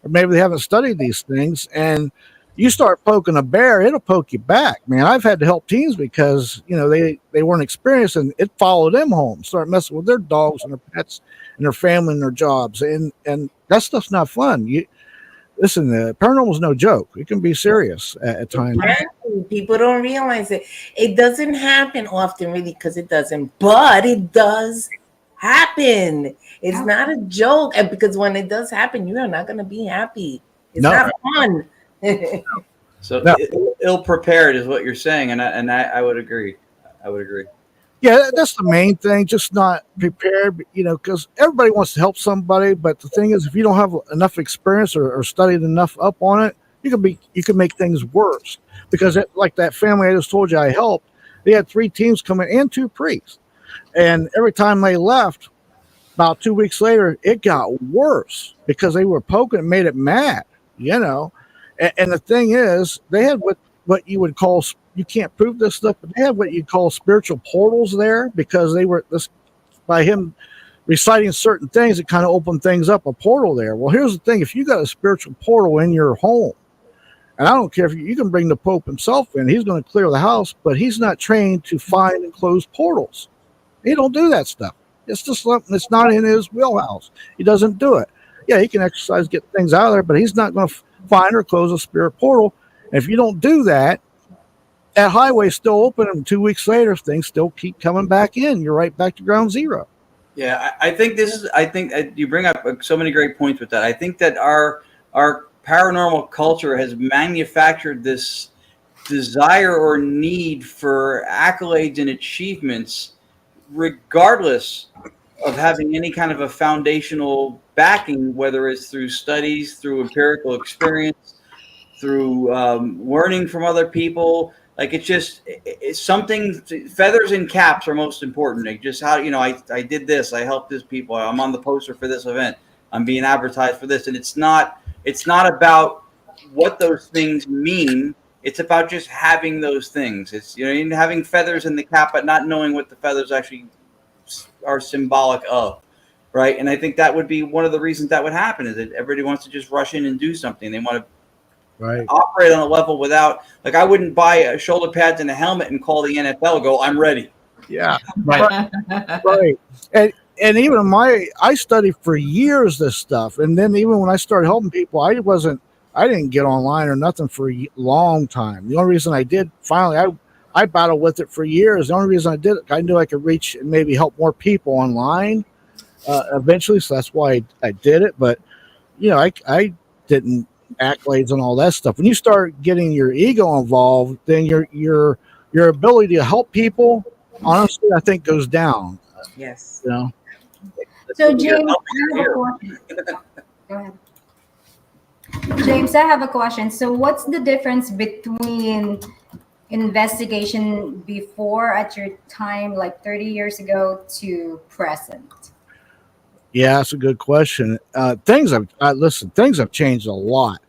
Or maybe they haven't studied these things, and you start poking a bear, it'll poke you back, man. I've had to help teams because, you know, they weren't experienced, and it followed them home, start messing with their dogs and their pets and their family and their jobs, and that stuff's not fun. Listen, paranormal is no joke. It can be serious at times. People don't realize it. It doesn't happen often, really, because it doesn't, but it does happen. It's not a joke, and because when it does happen, you are not going to be happy. It's not fun. So ill prepared is what you're saying, and I would agree. Yeah, that's the main thing. Just not prepared, you know, because everybody wants to help somebody, but the thing is, if you don't have enough experience or studied enough up on it, you can make things worse. Because like that family I just told you I helped, they had 3 teams coming and 2 priests, and every time they left, about 2 weeks later, it got worse because they were poking and made it mad, you know. And the thing is, they had what you would call, you can't prove this stuff, but they had what you call spiritual portals there, because they were by him reciting certain things, it kind of opened things up, a portal there. Well, here's the thing: if you got a spiritual portal in your home, And I don't care if you can bring the Pope himself in, he's going to clear the house, but he's not trained to find and close portals. He don't do that stuff. It's just something that's not in his wheelhouse. He doesn't do it. Yeah, he can exercise, get things out of there, but he's not going to find or close a spirit portal. And if you don't do that, that highway's still open, and 2 weeks later, things still keep coming back in. You're right back to ground zero. Yeah, I think you bring up so many great points with that. I think that our paranormal culture has manufactured this desire or need for accolades and achievements, regardless of having any kind of a foundational backing, whether it's through studies, through empirical experience, through learning from other people. Like it's something. Feathers and caps are most important. Like just how I did this. I helped this people. I'm on the poster for this event. I'm being advertised for this, and it's not about what those things mean. It's about just having those things. It's having feathers in the cap, but not knowing what the feathers actually are symbolic of, right? And I think that would be one of the reasons that would happen is that everybody wants to just rush in and do something. They want to operate on a level without, like, I wouldn't buy a shoulder pads and a helmet and call the NFL and go, I'm ready. Yeah, right. Right. And even I studied for years this stuff, and then even when I started helping people, I didn't get online or nothing for a long time. The only reason I did finally, I battled with it for years. The only reason I did it, I knew I could reach and maybe help more people online eventually, so that's why I did it. But I didn't accolades and all that stuff. When you start getting your ego involved, then your ability to help people, honestly, I think goes down. Yes. So James, I have a question. Go ahead. James, I have a question. So what's the difference between investigation before at your time, like 30 years ago, to present? Yeah, that's a good question. Things have changed a lot.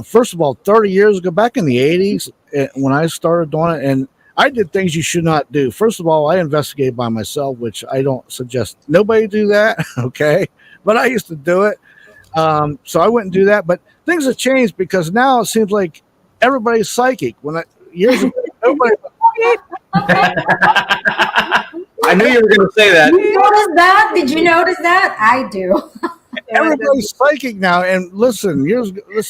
First of all, 30 years ago, back in the 80s, when I started doing it, and I did things you should not do. First of all, I investigated by myself, which I don't suggest nobody do that. Okay. But I used to do it. So I wouldn't do that. But things have changed because now it seems like everybody's psychic. Years ago, nobody. I knew you were going to say that. Did you notice that? Did you notice that? I do. Everybody's psychic now. And listen,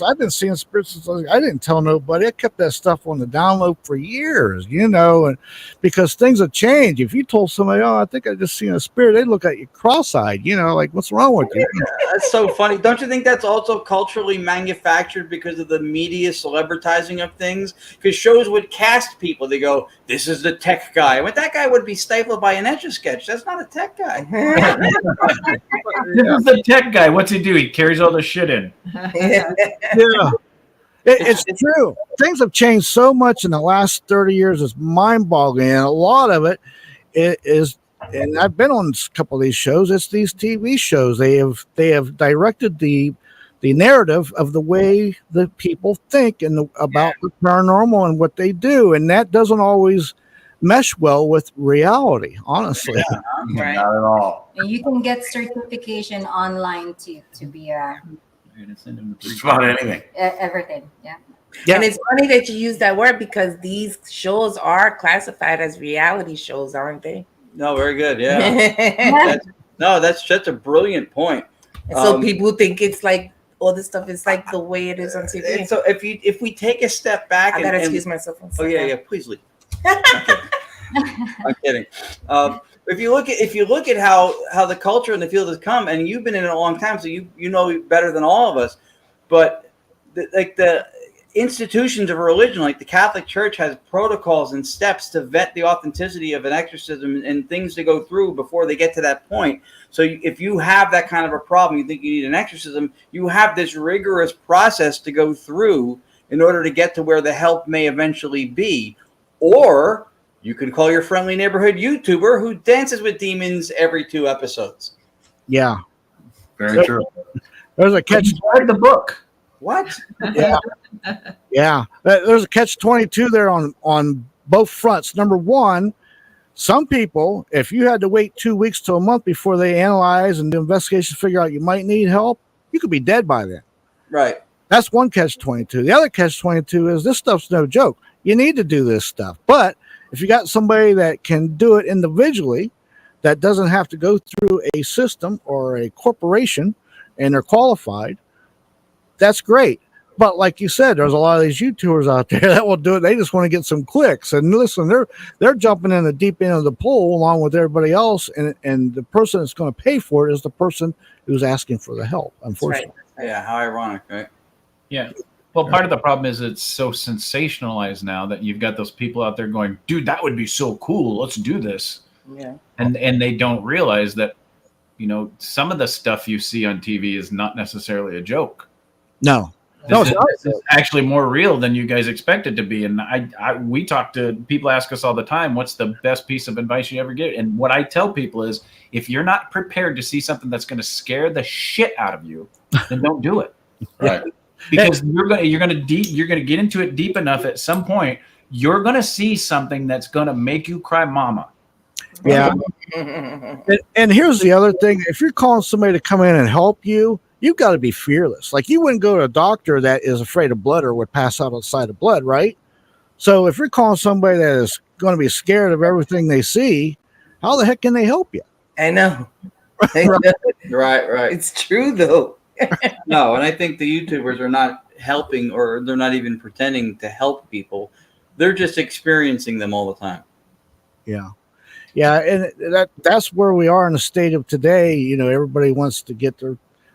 I've been seeing spirits since I didn't tell nobody. I kept that stuff on the download for years, and because things have changed. If you told somebody, oh, I think I just seen a spirit, they'd look at you cross-eyed, like, what's wrong with you? That's so funny. Don't you think that's also culturally manufactured because of the media celebritizing of things? Because shows would cast people. They go, this is the tech guy. But that guy would be stifled by an Etch-a-Sketch. That's not a tech guy. This is the tech guy. What's he do? He carries all the shit in. Yeah. It's true. Things have changed so much in the last 30 years. It's mind-boggling. And a lot of it is, and I've been on a couple of these shows, it's these TV shows. They have directed the narrative of the way the people think and about the paranormal and what they do. And that doesn't always mesh well with reality, honestly. Right. Not at all. And you can get certification online to be just about anything. Everything. Yeah. And it's funny that you use that word because these shows are classified as reality shows, aren't they? No, very good. Yeah. That's a brilliant point. And so people think it's like all this stuff is like the way it is on TV. So if we take a step back, I gotta excuse myself. Yeah, please leave. I'm kidding. If you look at how the culture in the field has come, and you've been in it a long time, so you know better than all of us. But the institutions of religion, like the Catholic Church, has protocols and steps to vet the authenticity of an exorcism and things to go through before they get to that point. So if you have that kind of a problem, you think you need an exorcism, you have this rigorous process to go through in order to get to where the help may eventually be. Or you can call your friendly neighborhood YouTuber who dances with demons every 2 episodes. Yeah. Very true. There's a catch. Read the book. What? Yeah. Yeah. There's a catch-22 there on both fronts. Number one, some people, if you had to wait 2 weeks to a month before they analyze and do investigations, figure out you might need help, you could be dead by then. Right. That's one catch-22. The other catch-22 is this stuff's no joke. You need to do this stuff. But if you got somebody that can do it individually, that doesn't have to go through a system or a corporation, and they're qualified, that's great. But like you said, there's a lot of these YouTubers out there that will do it. They just want to get some clicks. And listen, they're jumping in the deep end of the pool along with everybody else. And the person that's going to pay for it is the person who's asking for the help, unfortunately. Right. Yeah, how ironic, right? Yeah. Well, part of the problem is it's so sensationalized now that you've got those people out there going, dude, that would be so cool. Let's do this. Yeah. And they don't realize that, some of the stuff you see on TV is not necessarily a joke. No. This is actually more real than you guys expect it to be. And we talk to people, ask us all the time, what's the best piece of advice you ever get? And what I tell people is, if you're not prepared to see something that's going to scare the shit out of you, then don't do it. Right. Because you're gonna get into it deep enough. At some point, you're gonna see something that's gonna make you cry, mama. Yeah. And here's the other thing: if you're calling somebody to come in and help you, you've got to be fearless. Like, you wouldn't go to a doctor that is afraid of blood or would pass out on the side of blood, right? So if you're calling somebody that is going to be scared of everything they see, how the heck can they help you? I know. Right. It's true though. No, and I think the YouTubers are not helping, or they're not even pretending to help people. They're just experiencing them all the time. Yeah. And that's where we are in the state of today. Everybody wants to get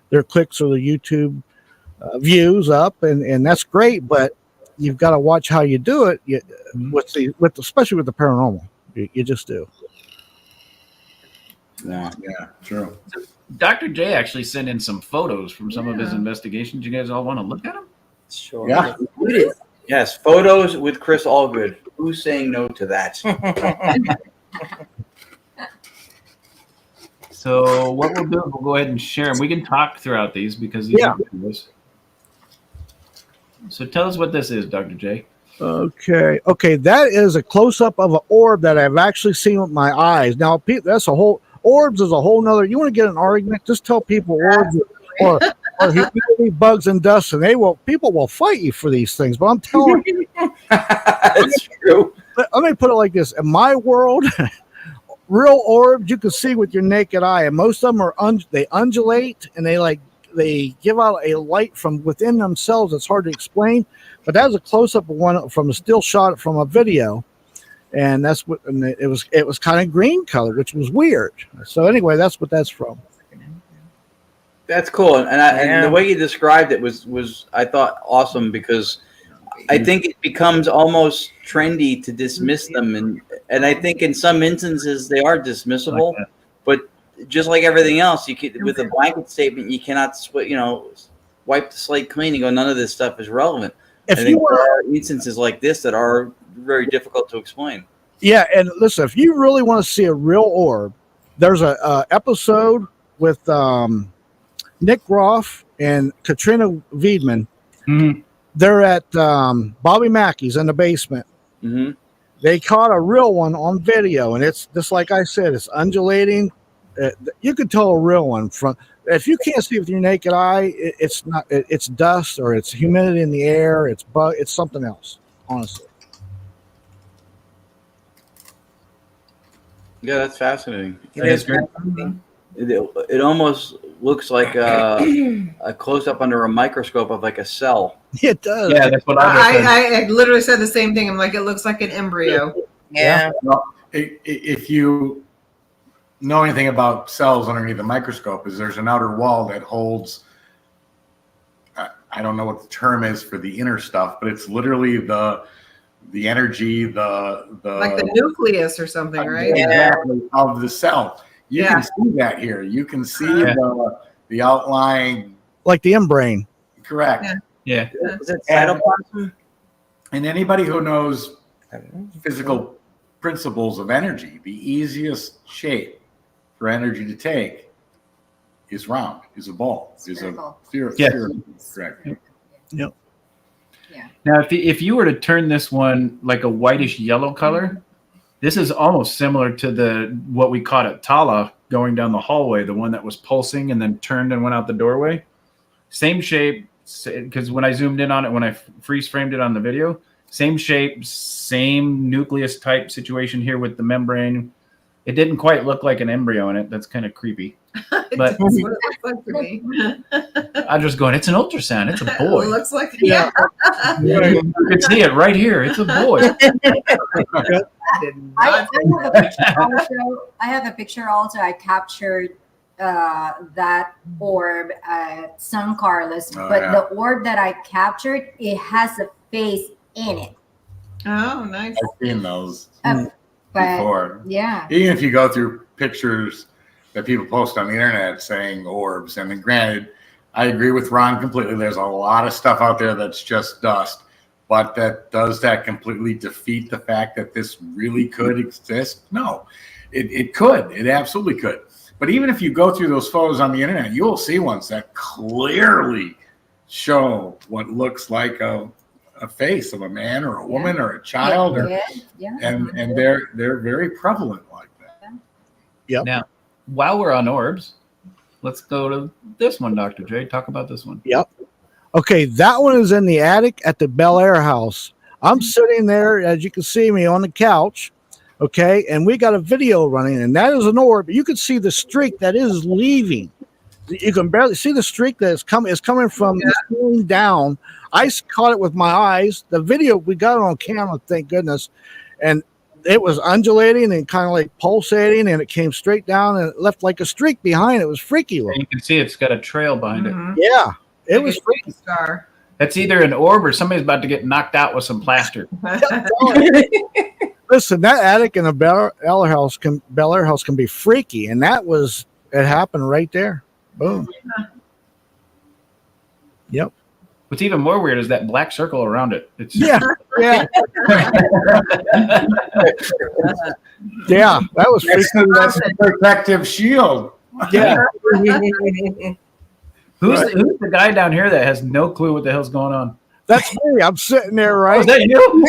their clicks or the YouTube views up, and that's great, but you've got to watch how you do it especially with the paranormal. You just do. Yeah, true. Dr. J actually sent in some photos from some of his investigations. You guys all want to look at them? Sure. Yeah. Yes, photos with Chris Allgood. Who's saying no to that? So what we'll do is we'll go ahead and share them. We can talk throughout these because these are videos. So tell us what this is, Dr. J. Okay, that is a close-up of an orb that I've actually seen with my eyes. Now, orbs is a whole nother. You want to get an argument? Just tell people orbs or humidity, bugs, and dust, and people will fight you for these things. But I'm telling you, That's true. let me put it like this: in my world, real orbs you can see with your naked eye, and most of them they undulate and they give out a light from within themselves. It's hard to explain, but that was a close-up of one from a still shot from a video. And it was kind of green colored, which was weird. So anyway, that's what that's from. That's cool, and the way you described it was I thought awesome, because I think it becomes almost trendy to dismiss them, and I think in some instances they are dismissible, but just like everything else, with a blanket statement, you cannot wipe the slate clean and go, none of this stuff is relevant. There are instances like this that are very difficult to explain. Yeah, and listen, if you really want to see a real orb, there's a episode with Nick Groff and Katrina Wiedemann. Mm-hmm. They're at Bobby Mackey's in the basement. Mm-hmm. They caught a real one on video, and it's just like I said, it's undulating. You could tell a real one from. If you can't see with your naked eye, it's not. It's dust or it's humidity in the air. It's something else. Honestly. Yeah, that's fascinating. It is great. It almost looks like a close up under a microscope of like a cell. It does. Yeah, that's what I I literally said the same thing. I'm like, it looks like an embryo. Yeah. Well, if you know anything about cells underneath the microscope, is there's an outer wall that holds. I don't know what the term is for the inner stuff, but it's literally the energy, the Like the nucleus or something, right? Exactly, of the cell. You can see that here. You can see the outline. Like the membrane. Correct. Yeah. Is it cytoplasm? And anybody who knows physical principles of energy, the easiest shape for energy to take is round, is a ball, is a sphere. Correct. Yep. Now, if you were to turn this one like a whitish yellow color, this is almost similar to what we caught at Tala going down the hallway, the one that was pulsing and then turned and went out the doorway. Same shape, because when I zoomed in on it, when I freeze framed it on the video, same shape, same nucleus type situation here with the membrane. It didn't quite look like an embryo in it. That's kind of creepy. It But does what it looks like to me. I'm just going, it's an ultrasound. It's a boy. It looks like You can see it right here. It's a boy. I have a picture also. I captured that orb at San Carlos, but the orb that I captured, it has a face in it. Oh, nice. I've seen those But before. yeah, Even if you go through pictures that people post on the internet saying orbs, and then granted, I agree with Ron completely. There's a lot of stuff out there that's just dust, but does that completely defeat the fact that this really could exist? No, it could. It absolutely could. But even if you go through those photos on the internet, you will see ones that clearly show what looks like a face of a man or a woman or a child, and they're very prevalent like that. Yep. Now, while we're on orbs, let's go to this one, Dr. J. Talk about this one. Yep. Okay, that one is in the attic at the Bel Air house. I'm sitting there, as you can see me, on the couch. Okay, and we got a video running, and that is an orb. You can see the streak that is leaving. You can barely see the streak that is coming from the ceiling down. I caught it with my eyes. The video, we got it on camera, thank goodness, and it was undulating and kind of like pulsating, and it came straight down and it left like a streak behind it. It was freaky looking. You can see it's got a trail behind it. Yeah, it Like was a freaky. star. That's either an orb or somebody's about to get knocked out with some plaster. Listen, that attic in a Bel Air house can be freaky, and it happened right there. Boom. Yep. What's even more weird is that black circle around it. It's Yeah. Yeah. Yeah. That was freaky. That's a protective shield. Yeah. Who's the guy down here that has no clue what the hell's going on? That's me. I'm sitting there, right? Oh, is that you?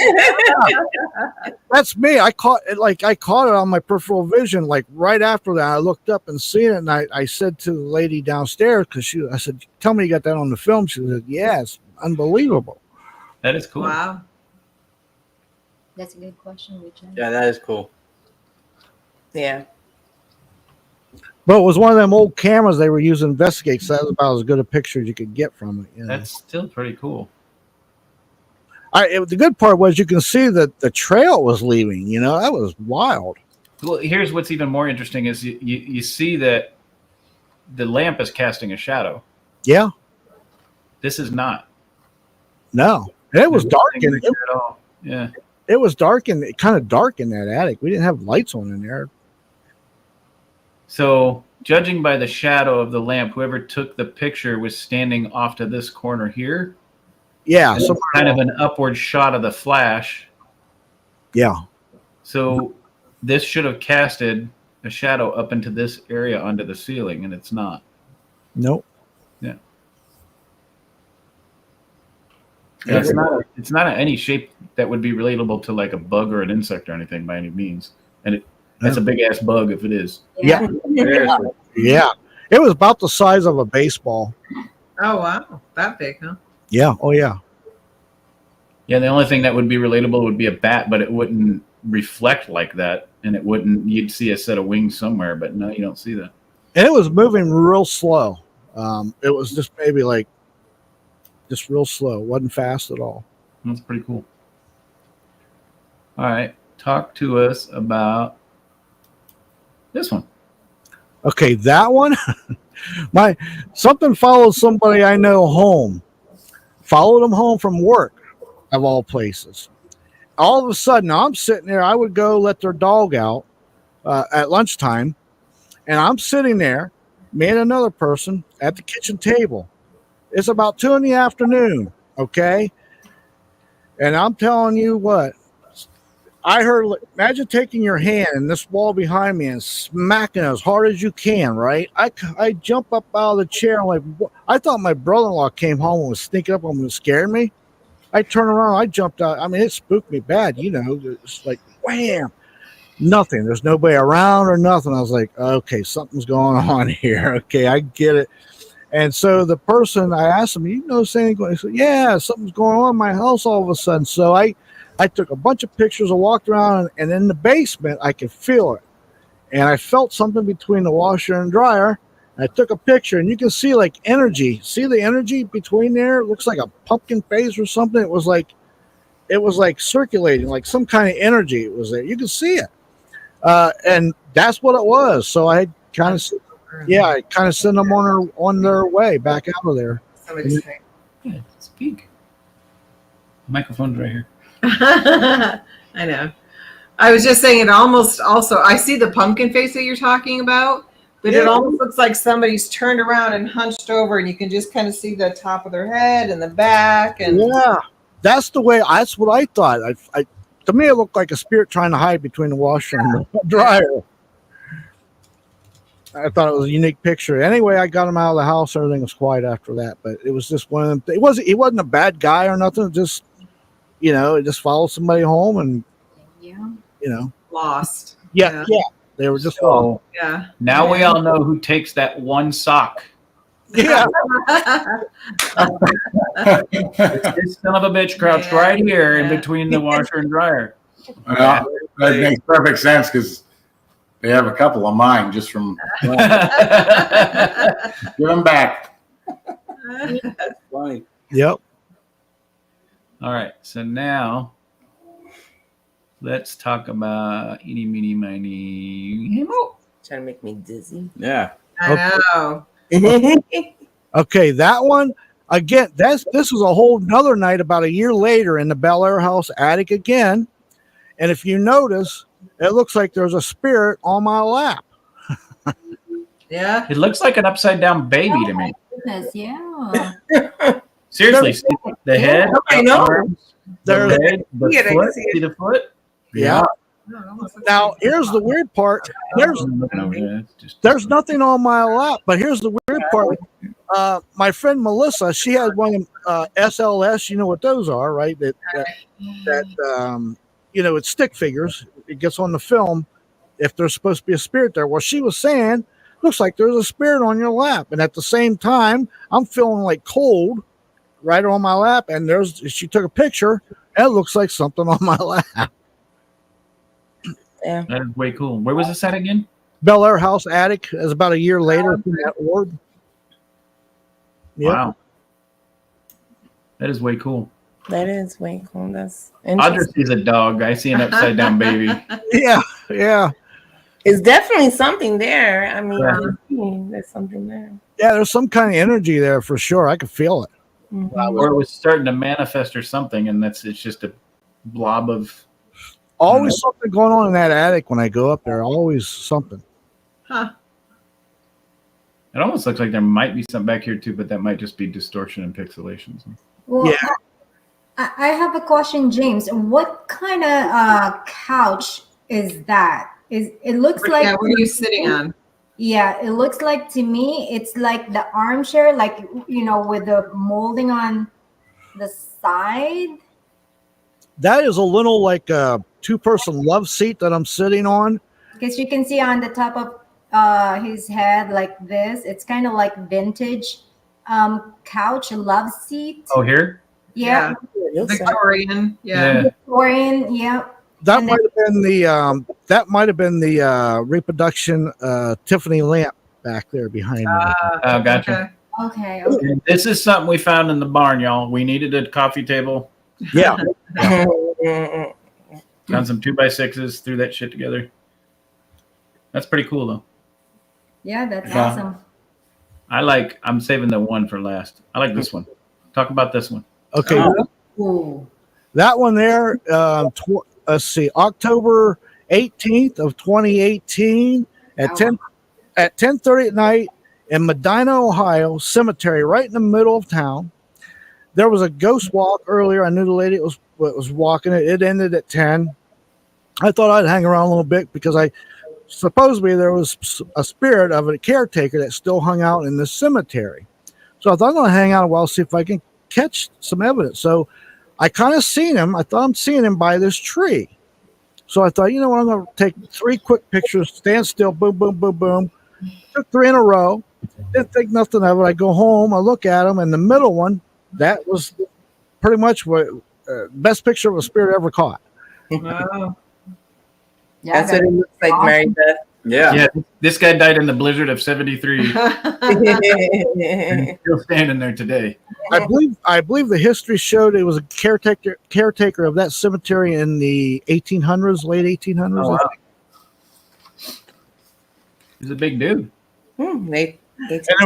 That's me. I caught it on my peripheral vision. Like right after that, I looked up and seen it, and I said to the lady downstairs, I said, "Tell me you got that on the film." She said, "Yes, unbelievable." That is cool. Wow. that's a good question, Richard. Yeah, that is cool. Yeah. But it was one of them old cameras they were using to investigate, so that was about as good a picture as you could get from it. You know? That's still pretty cool. The good part was you can see that the trail was leaving. You know, that was wild. Well, here's what's even more interesting is you see that the lamp is casting a shadow. Yeah. This is not. No. And it was dark Nothing and there at all. Yeah. it was dark and kind of dark in that attic. We didn't have lights on in there. So, judging by the shadow of the lamp, whoever took the picture was standing off to this corner here. Yeah. And So it's kind of an upward shot of the flash. yeah. So, this should have casted a shadow up into this area onto the ceiling, and it's not. Nope. Yeah. And it's not any shape that would be relatable to like a bug or an insect or anything by any means. And that's a big ass bug if it is. Yeah. Yeah. It was about the size of a baseball. Oh, wow. That big, huh? Yeah. Oh yeah. Yeah, the only thing that would be relatable would be a bat, but it wouldn't reflect like that, and you'd see a set of wings somewhere, but no, you don't see that. And it was moving real slow. It was just maybe just real slow. It wasn't fast at all. That's pretty cool. All right, talk to us about this one. Okay, that one. Something followed somebody I know home. Followed them home from work, of all places. All of a sudden, I'm sitting there. I would go let their dog out at lunchtime, and I'm sitting there, me and another person at the kitchen table. It's about 2 PM. Okay, and I'm telling you what. I heard, imagine taking your hand and this wall behind me and smacking as hard as you can, right? I jump up out of the chair. I'm like, what? I thought my brother-in-law came home and was sneaking up on me and scared me. I turned around. I jumped out. I mean, it spooked me bad, you know. It's like, wham. Nothing. There's nobody around or nothing. I was like, okay, something's going on here. Okay, I get it. And so the person, I asked him, you notice anything? He said, yeah, something's going on in my house all of a sudden. So I took a bunch of pictures. I walked around, and in the basement, I could feel it. And I felt something between the washer and dryer. I took a picture, and you can see like energy. See the energy between there? It looks like a pumpkin face or something. It was like circulating, like some kind of energy. It was there. You can see it, and that's what it was. So I kind of, I kind of sent them on their way back out of there. Somebody's saying. Yeah, speak. Microphone's right here. I know. I was just saying it almost also, I see the pumpkin face that you're talking about, but it almost looks like somebody's turned around and hunched over, and you can just kind of see the top of their head and the back. And that's the way. That's what I thought. To me, it looked like a spirit trying to hide between the washer and the dryer. I thought it was a unique picture. Anyway, I got him out of the house. Everything was quiet after that. But it was just one of them. He wasn't a bad guy or nothing. Just it just followed somebody home and lost. Yeah. They were just so. Yeah. Now we all know who takes that one sock. Yeah. This son of a bitch crouched right here in between the washer and dryer. Well, that makes perfect sense because they have a couple of mine just from. Give them back. That's funny. Yep. All right. So now let's talk about eeny, meeny, miny, mo. Trying to make me dizzy. Yeah. I know. Okay, that one again. This was a whole nother night about a year later in the Bel Air house attic again. And if you notice, it looks like there's a spirit on my lap. Yeah. It looks like an upside down baby to me. Goodness, yeah. Seriously, see the head. I know. The leg, the See it, I foot. can see it. See the foot? Yeah. Now here's the weird part. There's nothing on my lap, but here's the weird part. My friend Melissa, she had one SLS. You know what those are, right? That it's stick figures. It gets on the film if there's supposed to be a spirit there. Well, she was saying, looks like there's a spirit on your lap, and at the same time, I'm feeling like cold right on my lap, and she took a picture, and it looks like something on my lap. Yeah. That is way cool. Where was this at again? Bel Air house attic. Is about a year later from that orb. Yep. Wow. That is way cool. That is way cool. That's Audrey interesting. sees a dog. I see an upside down baby. Yeah. It's definitely something there. I mean, there's something there. Yeah, there's some kind of energy there for sure. I could feel it. Mhm. Or it was starting to manifest or something, and it's just a blob of. Always something going on in that attic when I go up there. Always something. Huh. It almost looks like there might be something back here too, but that might just be distortion and pixelations. Well, Yeah. I have a question, James. What kind of couch is that? It looks like? Yeah, what are you sitting on? Yeah, it looks like to me, it's like the armchair, like with the molding on the side. That is a little like a two-person love seat that I'm sitting on. Because you can see on the top of his head like this. It's kind of like vintage couch love seat. Oh, here? Yeah. Victorian. Victorian, yeah. That might have been the reproduction Tiffany lamp back there behind me. Oh, gotcha. Okay. And this is something we found in the barn, y'all. We needed a coffee table. Yeah. Found some 2x6s, threw that shit together. That's pretty cool, though. Yeah, that's awesome. I'm saving the one for last. I like this one. Talk about this one. Okay. Ooh. That one there, let's see, October 18th of 2018 at 10:30 at night in Medina, Ohio, cemetery right in the middle of town. There was a ghost walk earlier. I knew the lady was walking it. It ended at 10. I thought I'd hang around a little bit because supposedly there was a spirit of a caretaker that still hung out in this cemetery. So I thought I'm going to hang out a while, see if I can catch some evidence. So I kind of seen him. I thought I'm seeing him by this tree. So I thought, you know what? I'm going to take 3 quick pictures, stand still, boom, boom, boom, boom. Took 3 in a row. Didn't think nothing of it. I go home, I look at them, and the middle one, that was pretty much what best picture of a spirit ever caught. Wow. Yeah, That's what it looks like, awesome. Mary Beth. Yeah, this guy died in the blizzard of '73. Still standing there today. I believe the history showed it was a caretaker of that cemetery in the 1800s, late 1800s. Oh, wow. He's a big dude. And there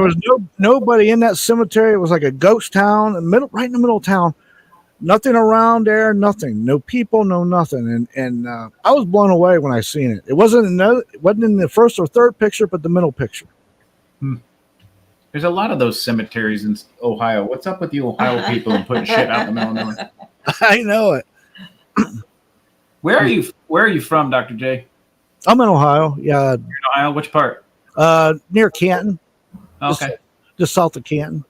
was nobody in that cemetery. It was like a ghost town, right in the middle of town. Nothing around there, nothing. No people, no nothing. And I was blown away when I seen it. It wasn't in the first or third picture, but the middle picture. There's a lot of those cemeteries in Ohio. What's up with you Ohio people and putting shit out in the middle of nowhere? I know it. Where are you from, Dr. J? I'm in Ohio. Yeah. You're in Ohio? Which part? Near Canton. Okay. Just south of Canton.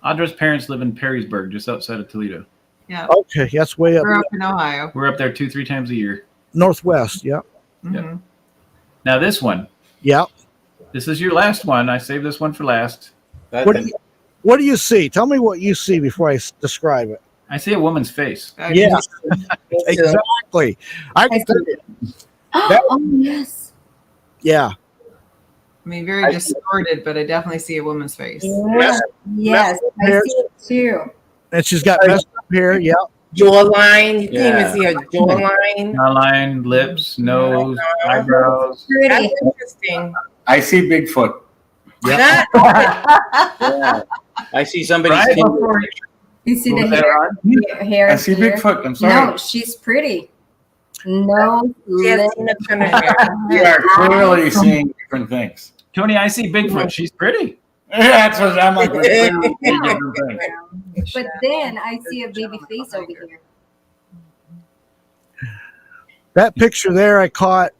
Audra's parents live in Perrysburg, just outside of Toledo. Yeah. Okay, that's way up. We're up in Ohio. We're up there 2-3 times a year. Northwest. Yep. Mhm. Now this one. Yep. This is your last one. I saved this one for last. What do you see? Tell me what you see before I describe it. I see a woman's face. Yeah, exactly. I can tell you. Oh, yes. Yeah. I mean, very distorted, but I definitely see a woman's face. Yes, I see it too. And she's got messed up hair. Yep. Jawline. You can even see her jawline. Jawline, lips, nose, eyebrows. That's interesting. I see Bigfoot. Yeah. Yeah. I see somebody. Right before You see Was the that hair? I see here? Bigfoot. I'm sorry. No, she's pretty. No, Yes, lips. in the front of hair. You are clearly seeing different things. Tony, I see Bigfoot. She's pretty. That's what I'm like. We're clearly seeing different things. But then I see a baby face over here. That picture there I caught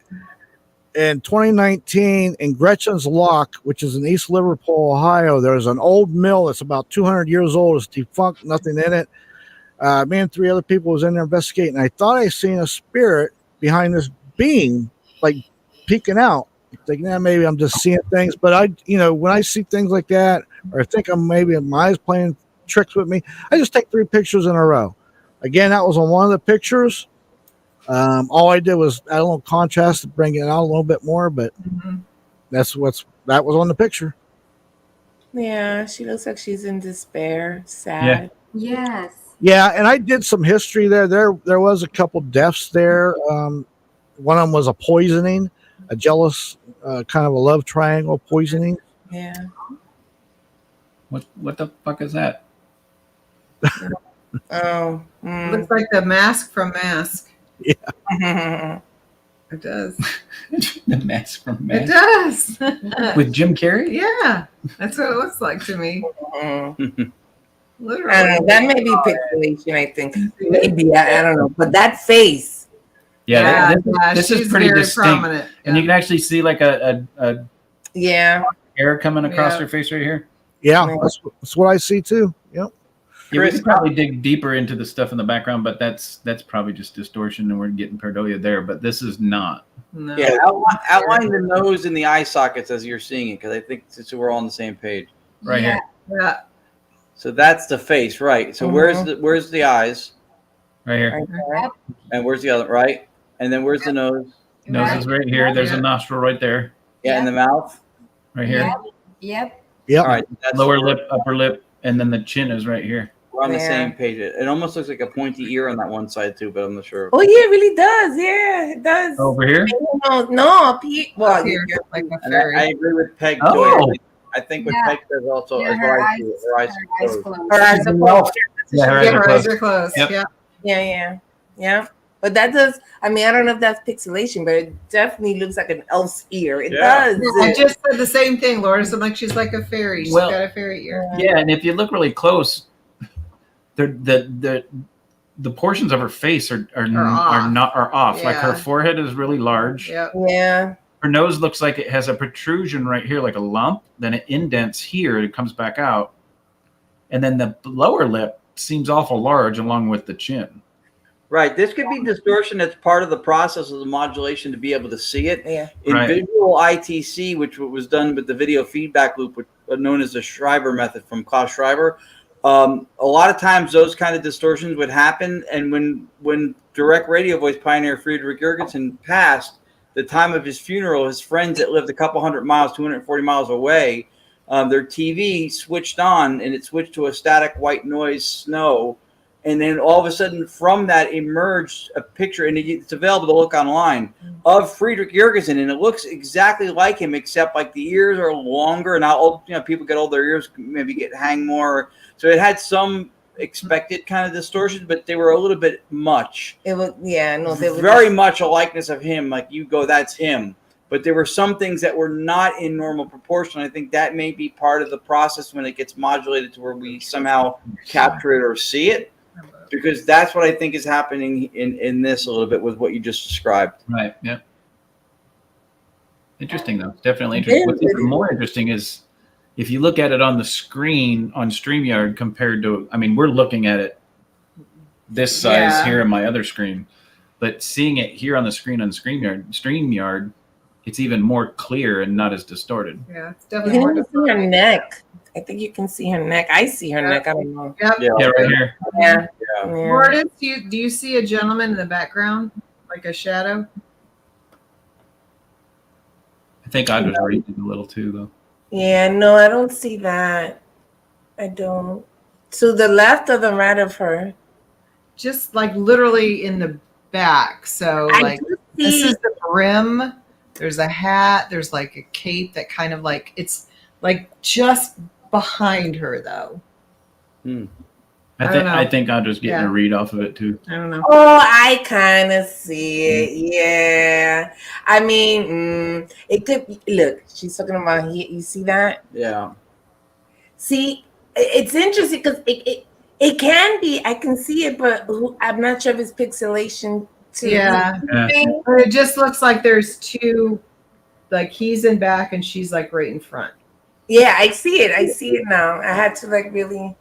in 2019 in Gretchen's Lock, which is in East Liverpool, Ohio. There's an old mill that's about 200 years old. It's defunct, nothing in it. Me and 3 other people was in there investigating. I thought I seen a spirit behind this beam, like peeking out. Thinking, maybe I'm just seeing things. But when I see things like that, or I think maybe my eyes playing tricks with me, I just take 3 pictures in a row. Again, that was on one of the pictures. All I did was add a little contrast to bring it out a little bit more, but that was on the picture. Yeah, she looks like she's in despair, sad. Yes. Yeah, and I did some history there. There was a couple deaths there. One of them was a poisoning, a jealous kind of a love triangle poisoning. Yeah. What the fuck is that? Oh. Looks like the mask from Mask. Yeah. It does. The mask from It Mask. does. With Jim Carrey? Yeah, that's what it looks like to me. Literally. I don't know. That may be pixelation, I think. Maybe. I don't know. But that face. Yeah, this is she's pretty very distinct. prominent. And you can actually see like a Yeah. hair coming across Yeah. her face right here. Yeah, that's what I see too. Yep. Yeah, we could probably dig deeper into the stuff in the background, but that's probably just distortion, and we're getting pareidolia there. But this is not. No. Yeah, outline the nose and the eye sockets as you're seeing it, because I think since we're all on the same page. Right here. Yeah. So that's the face, right? So where's the eyes, Right here. and where's the other, right? And then where's the nose? Nose is right here. There's a nostril right there. Yeah, and the mouth. Right here. Yep. Yep. All right, that's Lower lip, upper lip, and then the chin is right here. We're on the Yeah. same page. It almost looks like a pointy ear on that one side too, but I'm not sure. Oh, yeah, it really does. Yeah, it does. Over here. No, up here. Well, Here, like a And fairy. I agree with Peg. Oh. Joy. I think what Yeah. Peg says also Yeah, is her what I eyes, see. Her eyes her eyes closed. closed. Her eyes are closed. Yeah, her eyes Yeah, are her eyes closed. are closed. Yep. Yeah. Yeah. But that does, I mean, I don't know if that's pixelation, but it definitely looks like an elf's ear. It Yeah. does. I just said the same thing, Laura. So like she's like a fairy. She's Well, got a fairy ear. Yeah, and if you look really close, the portions of her face are off. Like her Yeah. forehead is really large. Yep. Yeah. Her nose looks like it has a protrusion right here, like a lump. Then it indents here. It comes back out, and then the lower lip seems awful large, along with the chin. Right. This could be distortion that's part of the process of the modulation to be able to see it. Yeah. In Right. visual ITC, which was done with the video feedback loop, known as the Schreiber method from Klaus Schreiber. A lot of times those kind of distortions would happen, and when direct radio voice pioneer Friedrich Jurgensen passed, the time of his funeral, his friends that lived a couple 240 miles away, their TV switched on, and it switched to a static white noise snow. And then all of a sudden from that emerged a picture, and it's available to look online, of Friedrich Jurgensen. And it looks exactly like him, except like the ears are longer. And now people get older, their ears maybe hang more. So it had some expected kind of distortions, but they were a little bit much. It was, yeah, no, they were very much a likeness of him. Like you go, that's him. But there were some things that were not in normal proportion. I think that may be part of the process when it gets modulated to where we somehow capture it or see it. Because that's what I think is happening in this a little bit with what you just described. Right. Yeah. Interesting, though. Definitely interesting. What's even more interesting is if you look at it on the screen on StreamYard compared to, I mean, we're looking at it this size here on my other screen, but seeing it here on the screen on StreamYard, it's even more clear and not as distorted. Yeah, it's You definitely can more even see her neck. I think you can see her neck. I see her neck. I don't know. Yep. Yeah, right here. Yeah. Mortis, do you see a gentleman in the background, like a shadow? I think I was reading a little too, though. Yeah, no, I don't see that. I don't. To the left or the right of her? Just like literally in the back. So like this is the brim. There's a hat. There's like a cape that kind of like it's like just behind her though. I think I'm just getting a read off of it too. I don't know. Oh, I kind of see it. Yeah. I mean, it could be, look, she's talking about here. You see that? Yeah. See, it's interesting because it can be, I can see it, but I'm not sure if it's pixelation too. Yeah. But it just looks like there's two, like he's in back and she's like right in front. Yeah, I see it. I see it now. I had to like really,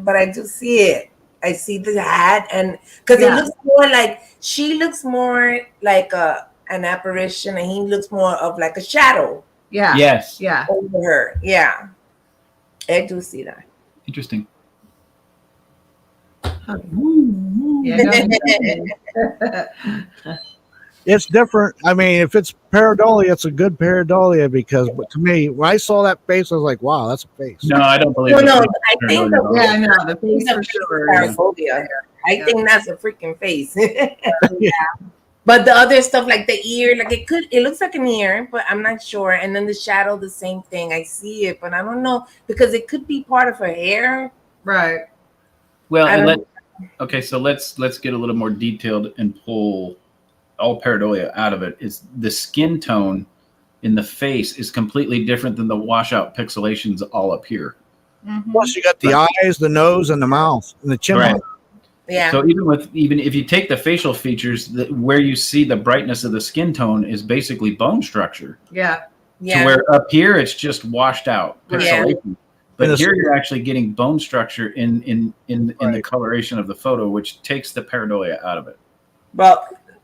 but I do see it. I see the hat, and because it looks more like she looks more like an apparition, and he looks more of like a shadow. Yeah. Yes. Yeah. Over her. Yeah. I do see that. Interesting. It's different. I mean, if it's pareidolia, it's a good pareidolia because, but to me, when I saw that face, I was like, "Wow, that's a face." No, I don't believe. No, I think the face for sure. Paraphobia. I think that's a freaking face. Yeah. But the other stuff like the ear, like it looks like an ear, but I'm not sure. And then the shadow, the same thing. I see it, but I don't know because it could be part of her hair. Right. Well, so let's get a little more detailed and pull all pareidolia out of it. Is the skin tone in the face is completely different than the washout pixelations all up here. Plus, you got the eyes, the nose, and the mouth, and the chin. Right. Yeah. So even if you take the facial features, where you see the brightness of the skin tone is basically bone structure. Yeah. Yeah. To where up here it's just washed out pixelation. But And here you're actually getting bone structure in the coloration of the photo, which takes the pareidolia out of it.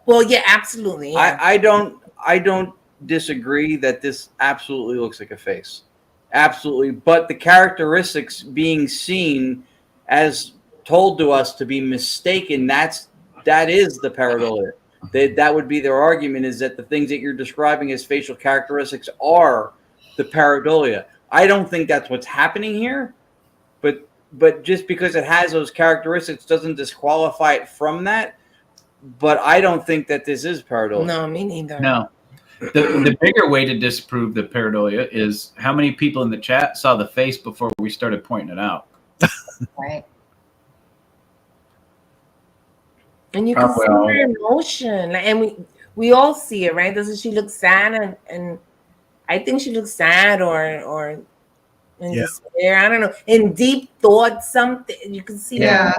Well, yeah, absolutely. Yeah. I don't disagree that this absolutely looks like a face. Absolutely. But the characteristics being seen as told to us to be mistaken, that is the pareidolia. That would be their argument, is that the things that you're describing as facial characteristics are the pareidolia. I don't think that's what's happening here, but just because it has those characteristics doesn't disqualify it from that. But I don't think that this is pareidolia. No, me neither. No. The bigger way to disprove the pareidolia is how many people in the chat saw the face before we started pointing it out. Right. And you can see her emotion, like, and we all see it, right? Doesn't she look sad? And I think she looks sad or in despair. I don't know. In deep thought, something you can see. Yeah.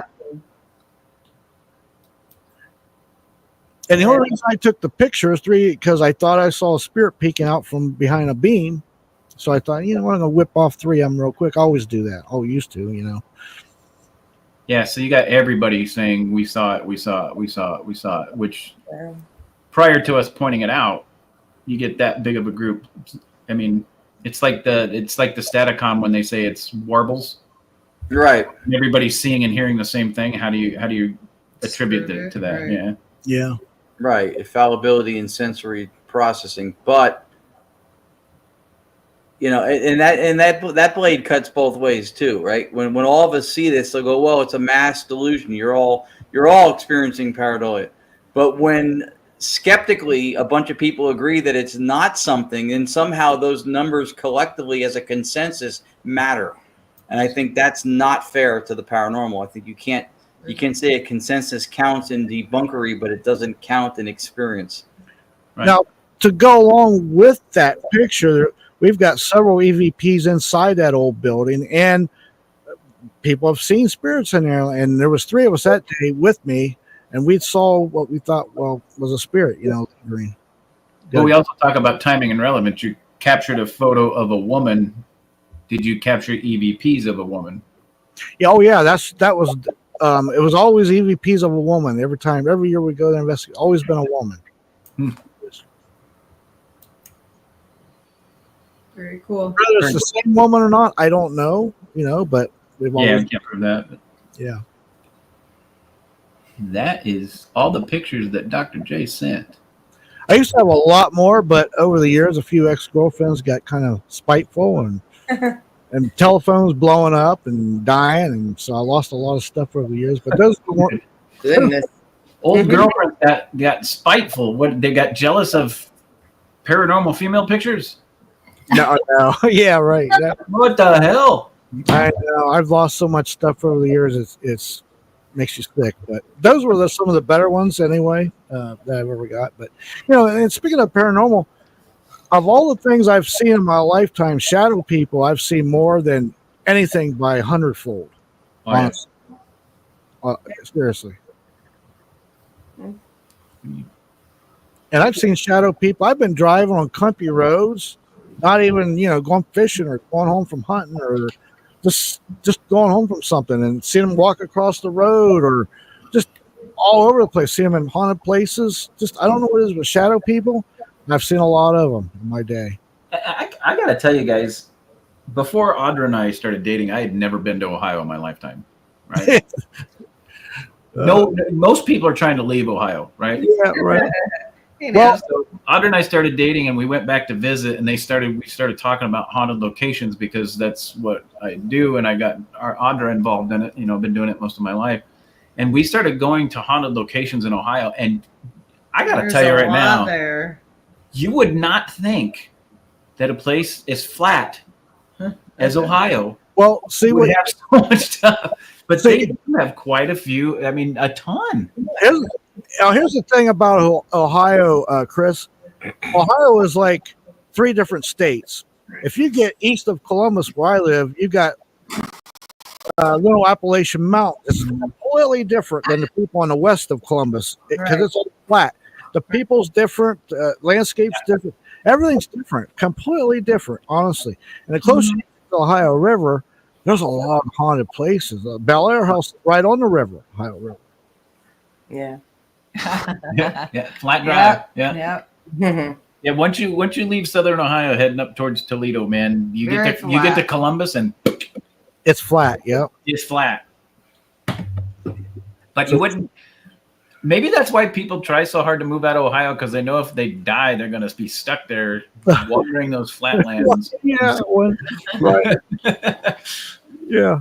And the only reason I took the picture is because I thought I saw a spirit peeking out from behind a beam. So I thought, I'm going to whip off 3 of them real quick. I always do that. I used to, Yeah, so you got everybody saying we saw it, we saw it, we saw it, we saw it, which prior to us pointing it out, you get that big of a group. I mean, It's like the Staticom when they say it's warbles. Right. And everybody's seeing and hearing the same thing. How do you attribute it to that? Right. Yeah. Yeah. Right. Fallibility in sensory processing, but and that blade cuts both ways too, right? When all of us see this, they'll go, "Well, it's a mass delusion. You're all experiencing pareidolia." But when skeptically a bunch of people agree that it's not something, then somehow those numbers collectively, as a consensus, matter. And I think that's not fair to the paranormal. I think you can't say a consensus counts in debunkery, but it doesn't count in experience. Right. Now, to go along with that picture, we've got several EVPs inside that old building, and people have seen spirits in there. And there was 3 of us that day with me, and we saw what we thought was a spirit. Green. But we also talk about timing and relevance. You captured a photo of a woman. Did you capture EVPs of a woman? Yeah, that was. It was always EVPs of a woman every year we go to investigate. Always been a woman. Very cool. Whether it's the same woman or not, I don't know. But we've always. We can't prove that. But Yeah. that is all the pictures that Dr. J sent. I used to have a lot more, but over the years, a few ex-girlfriends got kind of spiteful and telephones blowing up and dying, and so I lost a lot of stuff over the years. But those weren't. Goodness. Old girlfriends got spiteful. What, they got jealous of paranormal female pictures? No. Yeah, right. What the hell? I know. I've lost so much stuff over the years. It's makes you sick. But those were some of the better ones anyway that I've ever got. But and speaking of paranormal, of all the things I've seen in my lifetime, shadow people I've seen more than anything by 100-fold. Oh, yeah. Seriously. And I've seen shadow people. I've been driving on country roads, not even going fishing or going home from hunting or just going home from something, and seeing them walk across the road or just all over the place. See them in haunted places. Just I don't know what it is with shadow people. I've seen a lot of them in my day. I gotta tell you guys, before Audra and I started dating, I had never been to Ohio in my lifetime. Right? No, most people are trying to leave Ohio, right? Yeah, right. Well, So Audra and I started dating, and we went back to visit, and we started talking about haunted locations because that's what I do, and I got our Audra involved in it. I've been doing it most of my life, and we started going to haunted locations in Ohio. And I got to tell you right now, you would not think that a place as flat as Ohio Well, see would what have so much stuff, but they do have quite a few. I mean, a ton. here's the thing about Ohio, Chris. Ohio is like 3 different states. If you get east of Columbus, where I live, you got Little Appalachian Mountain. It's completely different than the people on the west of Columbus because it's all flat. The people's different, landscape's different, everything's different, completely different, honestly. And the closer you get to the Ohio River, there's a lot of haunted places. Bel Air House is right on the river, Ohio River. Yeah. Yeah, flat drive. Yeah. Yeah, once you leave Southern Ohio, heading up towards Toledo, man, you get to Columbus and it's flat. Yeah, it's flat. But you wouldn't. Maybe that's why people try so hard to move out of Ohio, because they know if they die, they're going to be stuck there wandering those flatlands. Yeah, right. Yeah.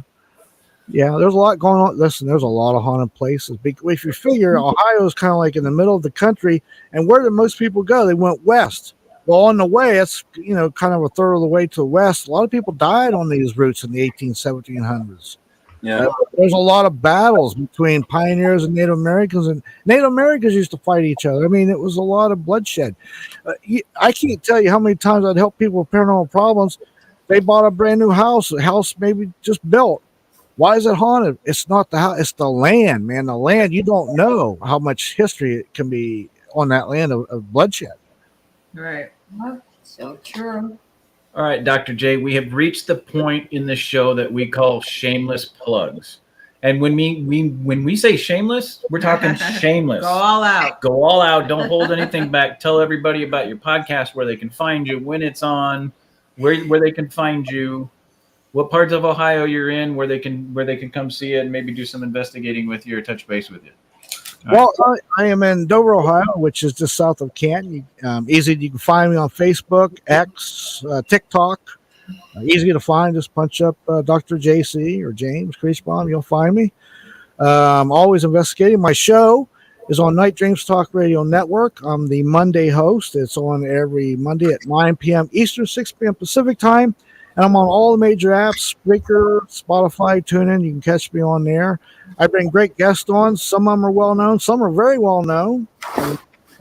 There's a lot going on. Listen, there's a lot of haunted places. If you figure Ohio is kind of like in the middle of the country, and where did most people go? They went west. Well, on the way, it's kind of a third of the way to the west. A lot of people died on these routes in the 1700s. Yeah. There's a lot of battles between pioneers and Native Americans, and Native Americans used to fight each other. I mean, it was a lot of bloodshed. I can't tell you how many times I'd help people with paranormal problems. They bought a brand new house, a house maybe just built. Why is it haunted? It's not the house, it's the land, man. The land, you don't know how much history it can be on that land of bloodshed. Right. So true. All right, Dr. J, we have reached the point in the show that we call shameless plugs. And when we say shameless, we're talking shameless. Go all out. Go all out. Don't hold anything back. Tell everybody about your podcast, where they can find you, when it's on, where they can find you, what parts of Ohio you're in, where they can come see it and maybe do some investigating with you or touch base with you. Well, I am in Dover, Ohio, which is just south of Canton. Easy, you can find me on Facebook, X, TikTok. Easy to find. Just punch up Dr. JC or James Creachbaum. You'll find me. Always investigating. My show is on Night Dreams Talk Radio Network. I'm the Monday host. It's on every Monday at 9 p.m. Eastern, 6 p.m. Pacific time. And I'm on all the major apps, Spreaker, Spotify, TuneIn. You can catch me on there. I bring great guests on. Some of them are well known. Some are very well known.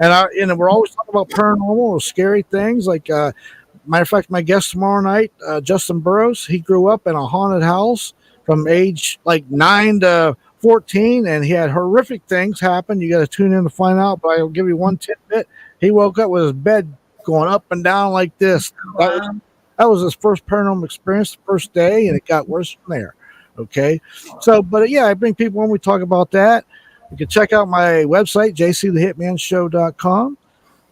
And we're always talking about paranormal or scary things. Like, matter of fact, my guest tomorrow night, Justin Burroughs, he grew up in a haunted house from age like 9 to 14, and he had horrific things happen. You got to tune in to find out, but I'll give you one tidbit. He woke up with his bed going up and down like this. That was his first paranormal experience, the first day, and it got worse from there. Okay. So, but yeah, I bring people when we talk about that. You can check out my website, jcthehitmanshow.com.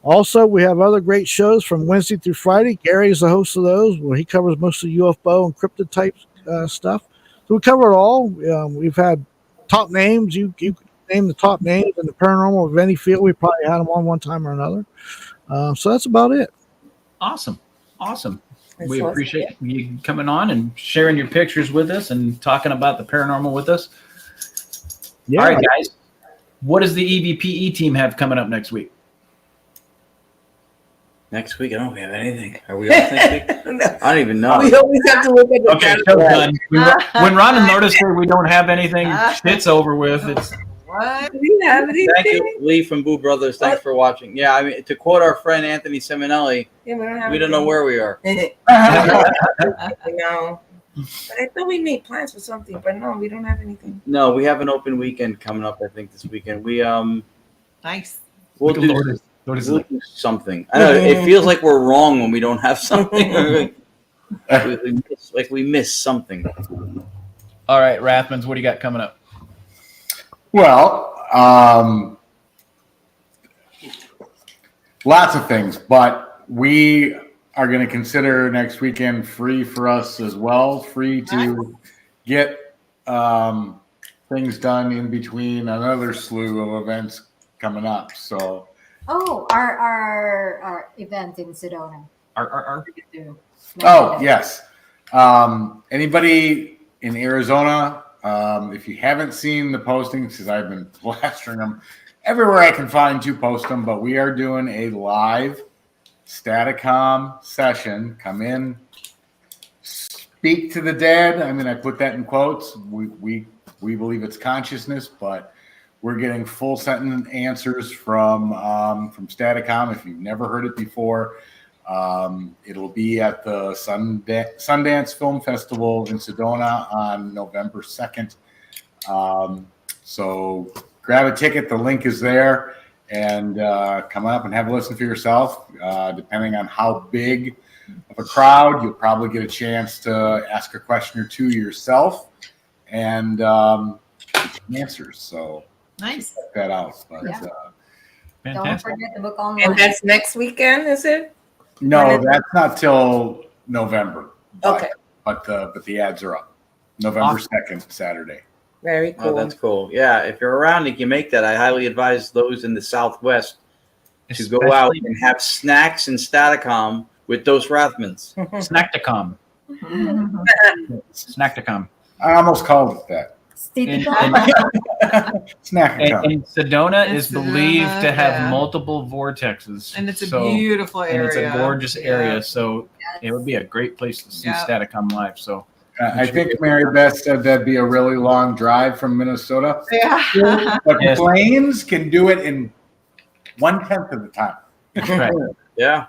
Also, we have other great shows from Wednesday through Friday. Gary is the host of those, where he covers most of the UFO and cryptid type stuff. So we cover it all. We've had top names. You name the top names in the paranormal of any field. We probably had them on one time or another. So that's about it. Awesome. We appreciate you coming on and sharing your pictures with us and talking about the paranormal with us. Yeah. All right, guys. What does the EVPE team have coming up next week? Next week, I don't have anything. Are we off next week? No. I don't even know. We always have to look at the calendar. When Rhonda noticed that we don't have anything, shit's over with. It's what? Do we have anything? Thank you, Lee from Boo Brothers. Thanks for watching. Yeah, I mean, to quote our friend Anthony Seminelli, we don't know where we are. No. But I thought we made plans for something, but no, we don't have anything. No, we have an open weekend coming up, I think, this weekend. We nice. We'll do something. I know it feels like we're wrong when we don't have something. we miss something. All right, Rathmans, what do you got coming up? Well, lots of things, but we are going to consider next weekend free for us as well. Free to get things done in between another slew of events coming up. So. Oh, our event in Sedona. Oh, yes. Anybody in Arizona, if you haven't seen the postings, because I've been plastering them everywhere I can find to post them, but we are doing a live Staticom session. Come in, speak to the dead. I mean, I put that in quotes. We believe it's consciousness, but we're getting full sentence answers from Staticom. If you've never heard it before, it'll be at the Sundance Film Festival in Sedona on November 2nd. So grab a ticket. The link is there, and come up and have a listen for yourself. Depending on how big of a crowd, you'll probably get a chance to ask a question or two yourself and answers. So. Nice. Check that out. But, don't forget to book online. And that's next weekend, is it? No, that's not till November. Okay. But the ads are up. November 2nd, Saturday. Very cool. Oh, that's cool. Yeah, if you're around and you make that, I highly advise those in the Southwest to go out and have snacks in Staticom with those Rathmans. Snackticom. Snackticom. I almost called it that. And Snackticom. Sedona is believed to have multiple vortexes. And it's a beautiful area. And it's a gorgeous area. So it would be a great place to see Staticom live. So I think Mary Beth said that'd be a really long drive from Minnesota. Yeah. But planes can do it in 1/10 of the time. Right. Yeah.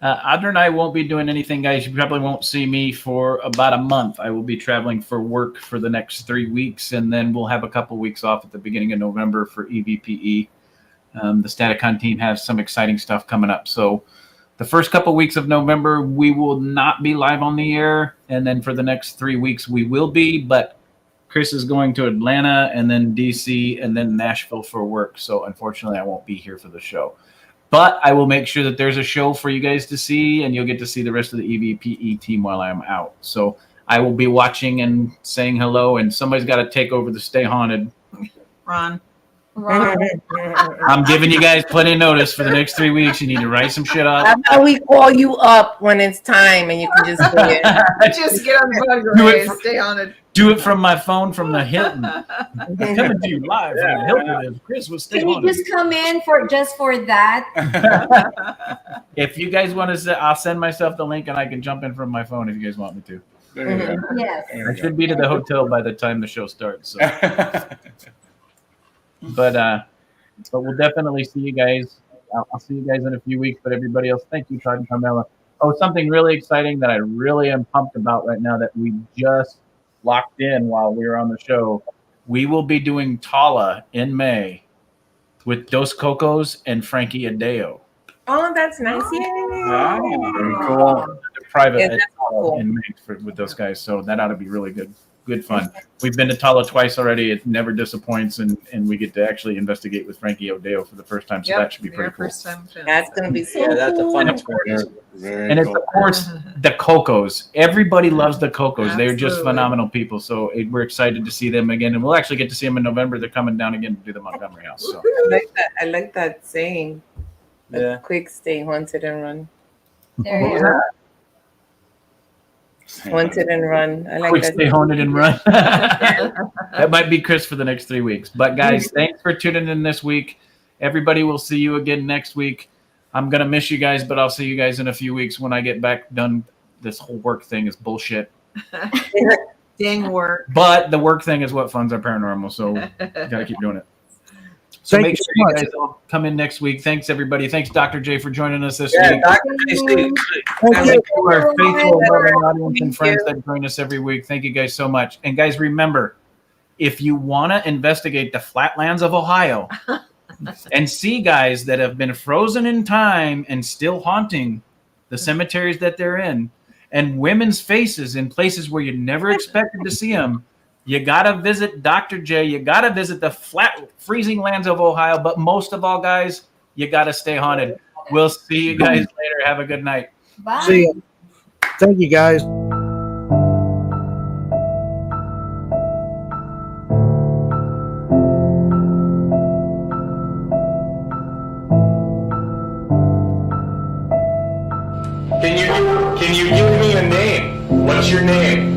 Audra and I won't be doing anything, guys. You probably won't see me for about a month. I will be traveling for work for the next 3 weeks, and then we'll have a couple weeks off at the beginning of November for EVPE. The Staticon team has some exciting stuff coming up. So the first couple weeks of November, we will not be live on the air, and then for the next 3 weeks, we will be. But Chris is going to Atlanta, and then DC, and then Nashville for work. So unfortunately, I won't be here for the show. But I will make sure that there's a show for you guys to see, and you'll get to see the rest of the EVPE team while I'm out. So I will be watching and saying hello, and somebody's got to take over the Stay Haunted. Ron. I'm giving you guys plenty of notice for the next 3 weeks. You need to write some shit up. How about we call you up when it's time and you can just do it? Just get on the phone, Do it Grace. for- Stay on it. Do it from my phone from the Hilton. I'm coming to you live from the Hilton. If Chris was Stay Can you Haunted. just come in for that? If you guys want to, I'll send myself the link and I can jump in from my phone if you guys want me to. There you go. Yes. I should be to the hotel by the time the show starts. So. But we'll definitely see you guys. I'll see you guys in a few weeks. But everybody else, thank you, Todd and Carmela. Oh, something really exciting that I really am pumped about right now that we just locked in while we were on the show. We will be doing Tala in May with Dos Cocos and Frankie Adeo. Oh, that's nice. Yay. Very cool. Private Yeah, at that's Tala cool. in May with those guys. So that ought to be really good fun. We've been to Tala twice already. It never disappoints, and we get to actually investigate with Frankie Odeo for the first time. So that should be pretty cool. First time. That's going to be so Yeah, that's a cool. fun And experience. Very And it's cool. of course the Cocos. Everybody loves the Cocos. They're just Absolutely. phenomenal people. So we're excited to see them again, and we'll actually get to see them in November. They're coming down again to do the Montgomery House. So I like that saying. Yeah. Quick, stay haunted and run. There you go. Haunted and run. I like quick, that. stay haunted and run. That might be Chris for the next 3 weeks. But guys, thanks for tuning in this week. Everybody will see you again next week. I'm gonna miss you guys, but I'll see you guys in a few weeks when I get back done. This whole work thing is bullshit. Dang work. But the work thing is what funds our paranormal, so gotta keep doing it. So Thank make you sure so you much. guys all come in next week. Thanks everybody. Thanks Dr. J for joining us this Yeah, week. Dr. JC. Thank And you. to our faithful loving audience and Thank friends you. that join us every week. Thank you guys so much. And guys, remember, if you want to investigate the flatlands of Ohio and see guys that have been frozen in time and still haunting the cemeteries that they're in, and women's faces in places where you never expected to see them, you got to visit Dr. J. You got to visit the flat, freezing lands of Ohio. But most of all, guys, you got to stay haunted. We'll see you guys later. Have a good night. Bye. See ya. Thank you, guys. Can you give me a name? What's your name?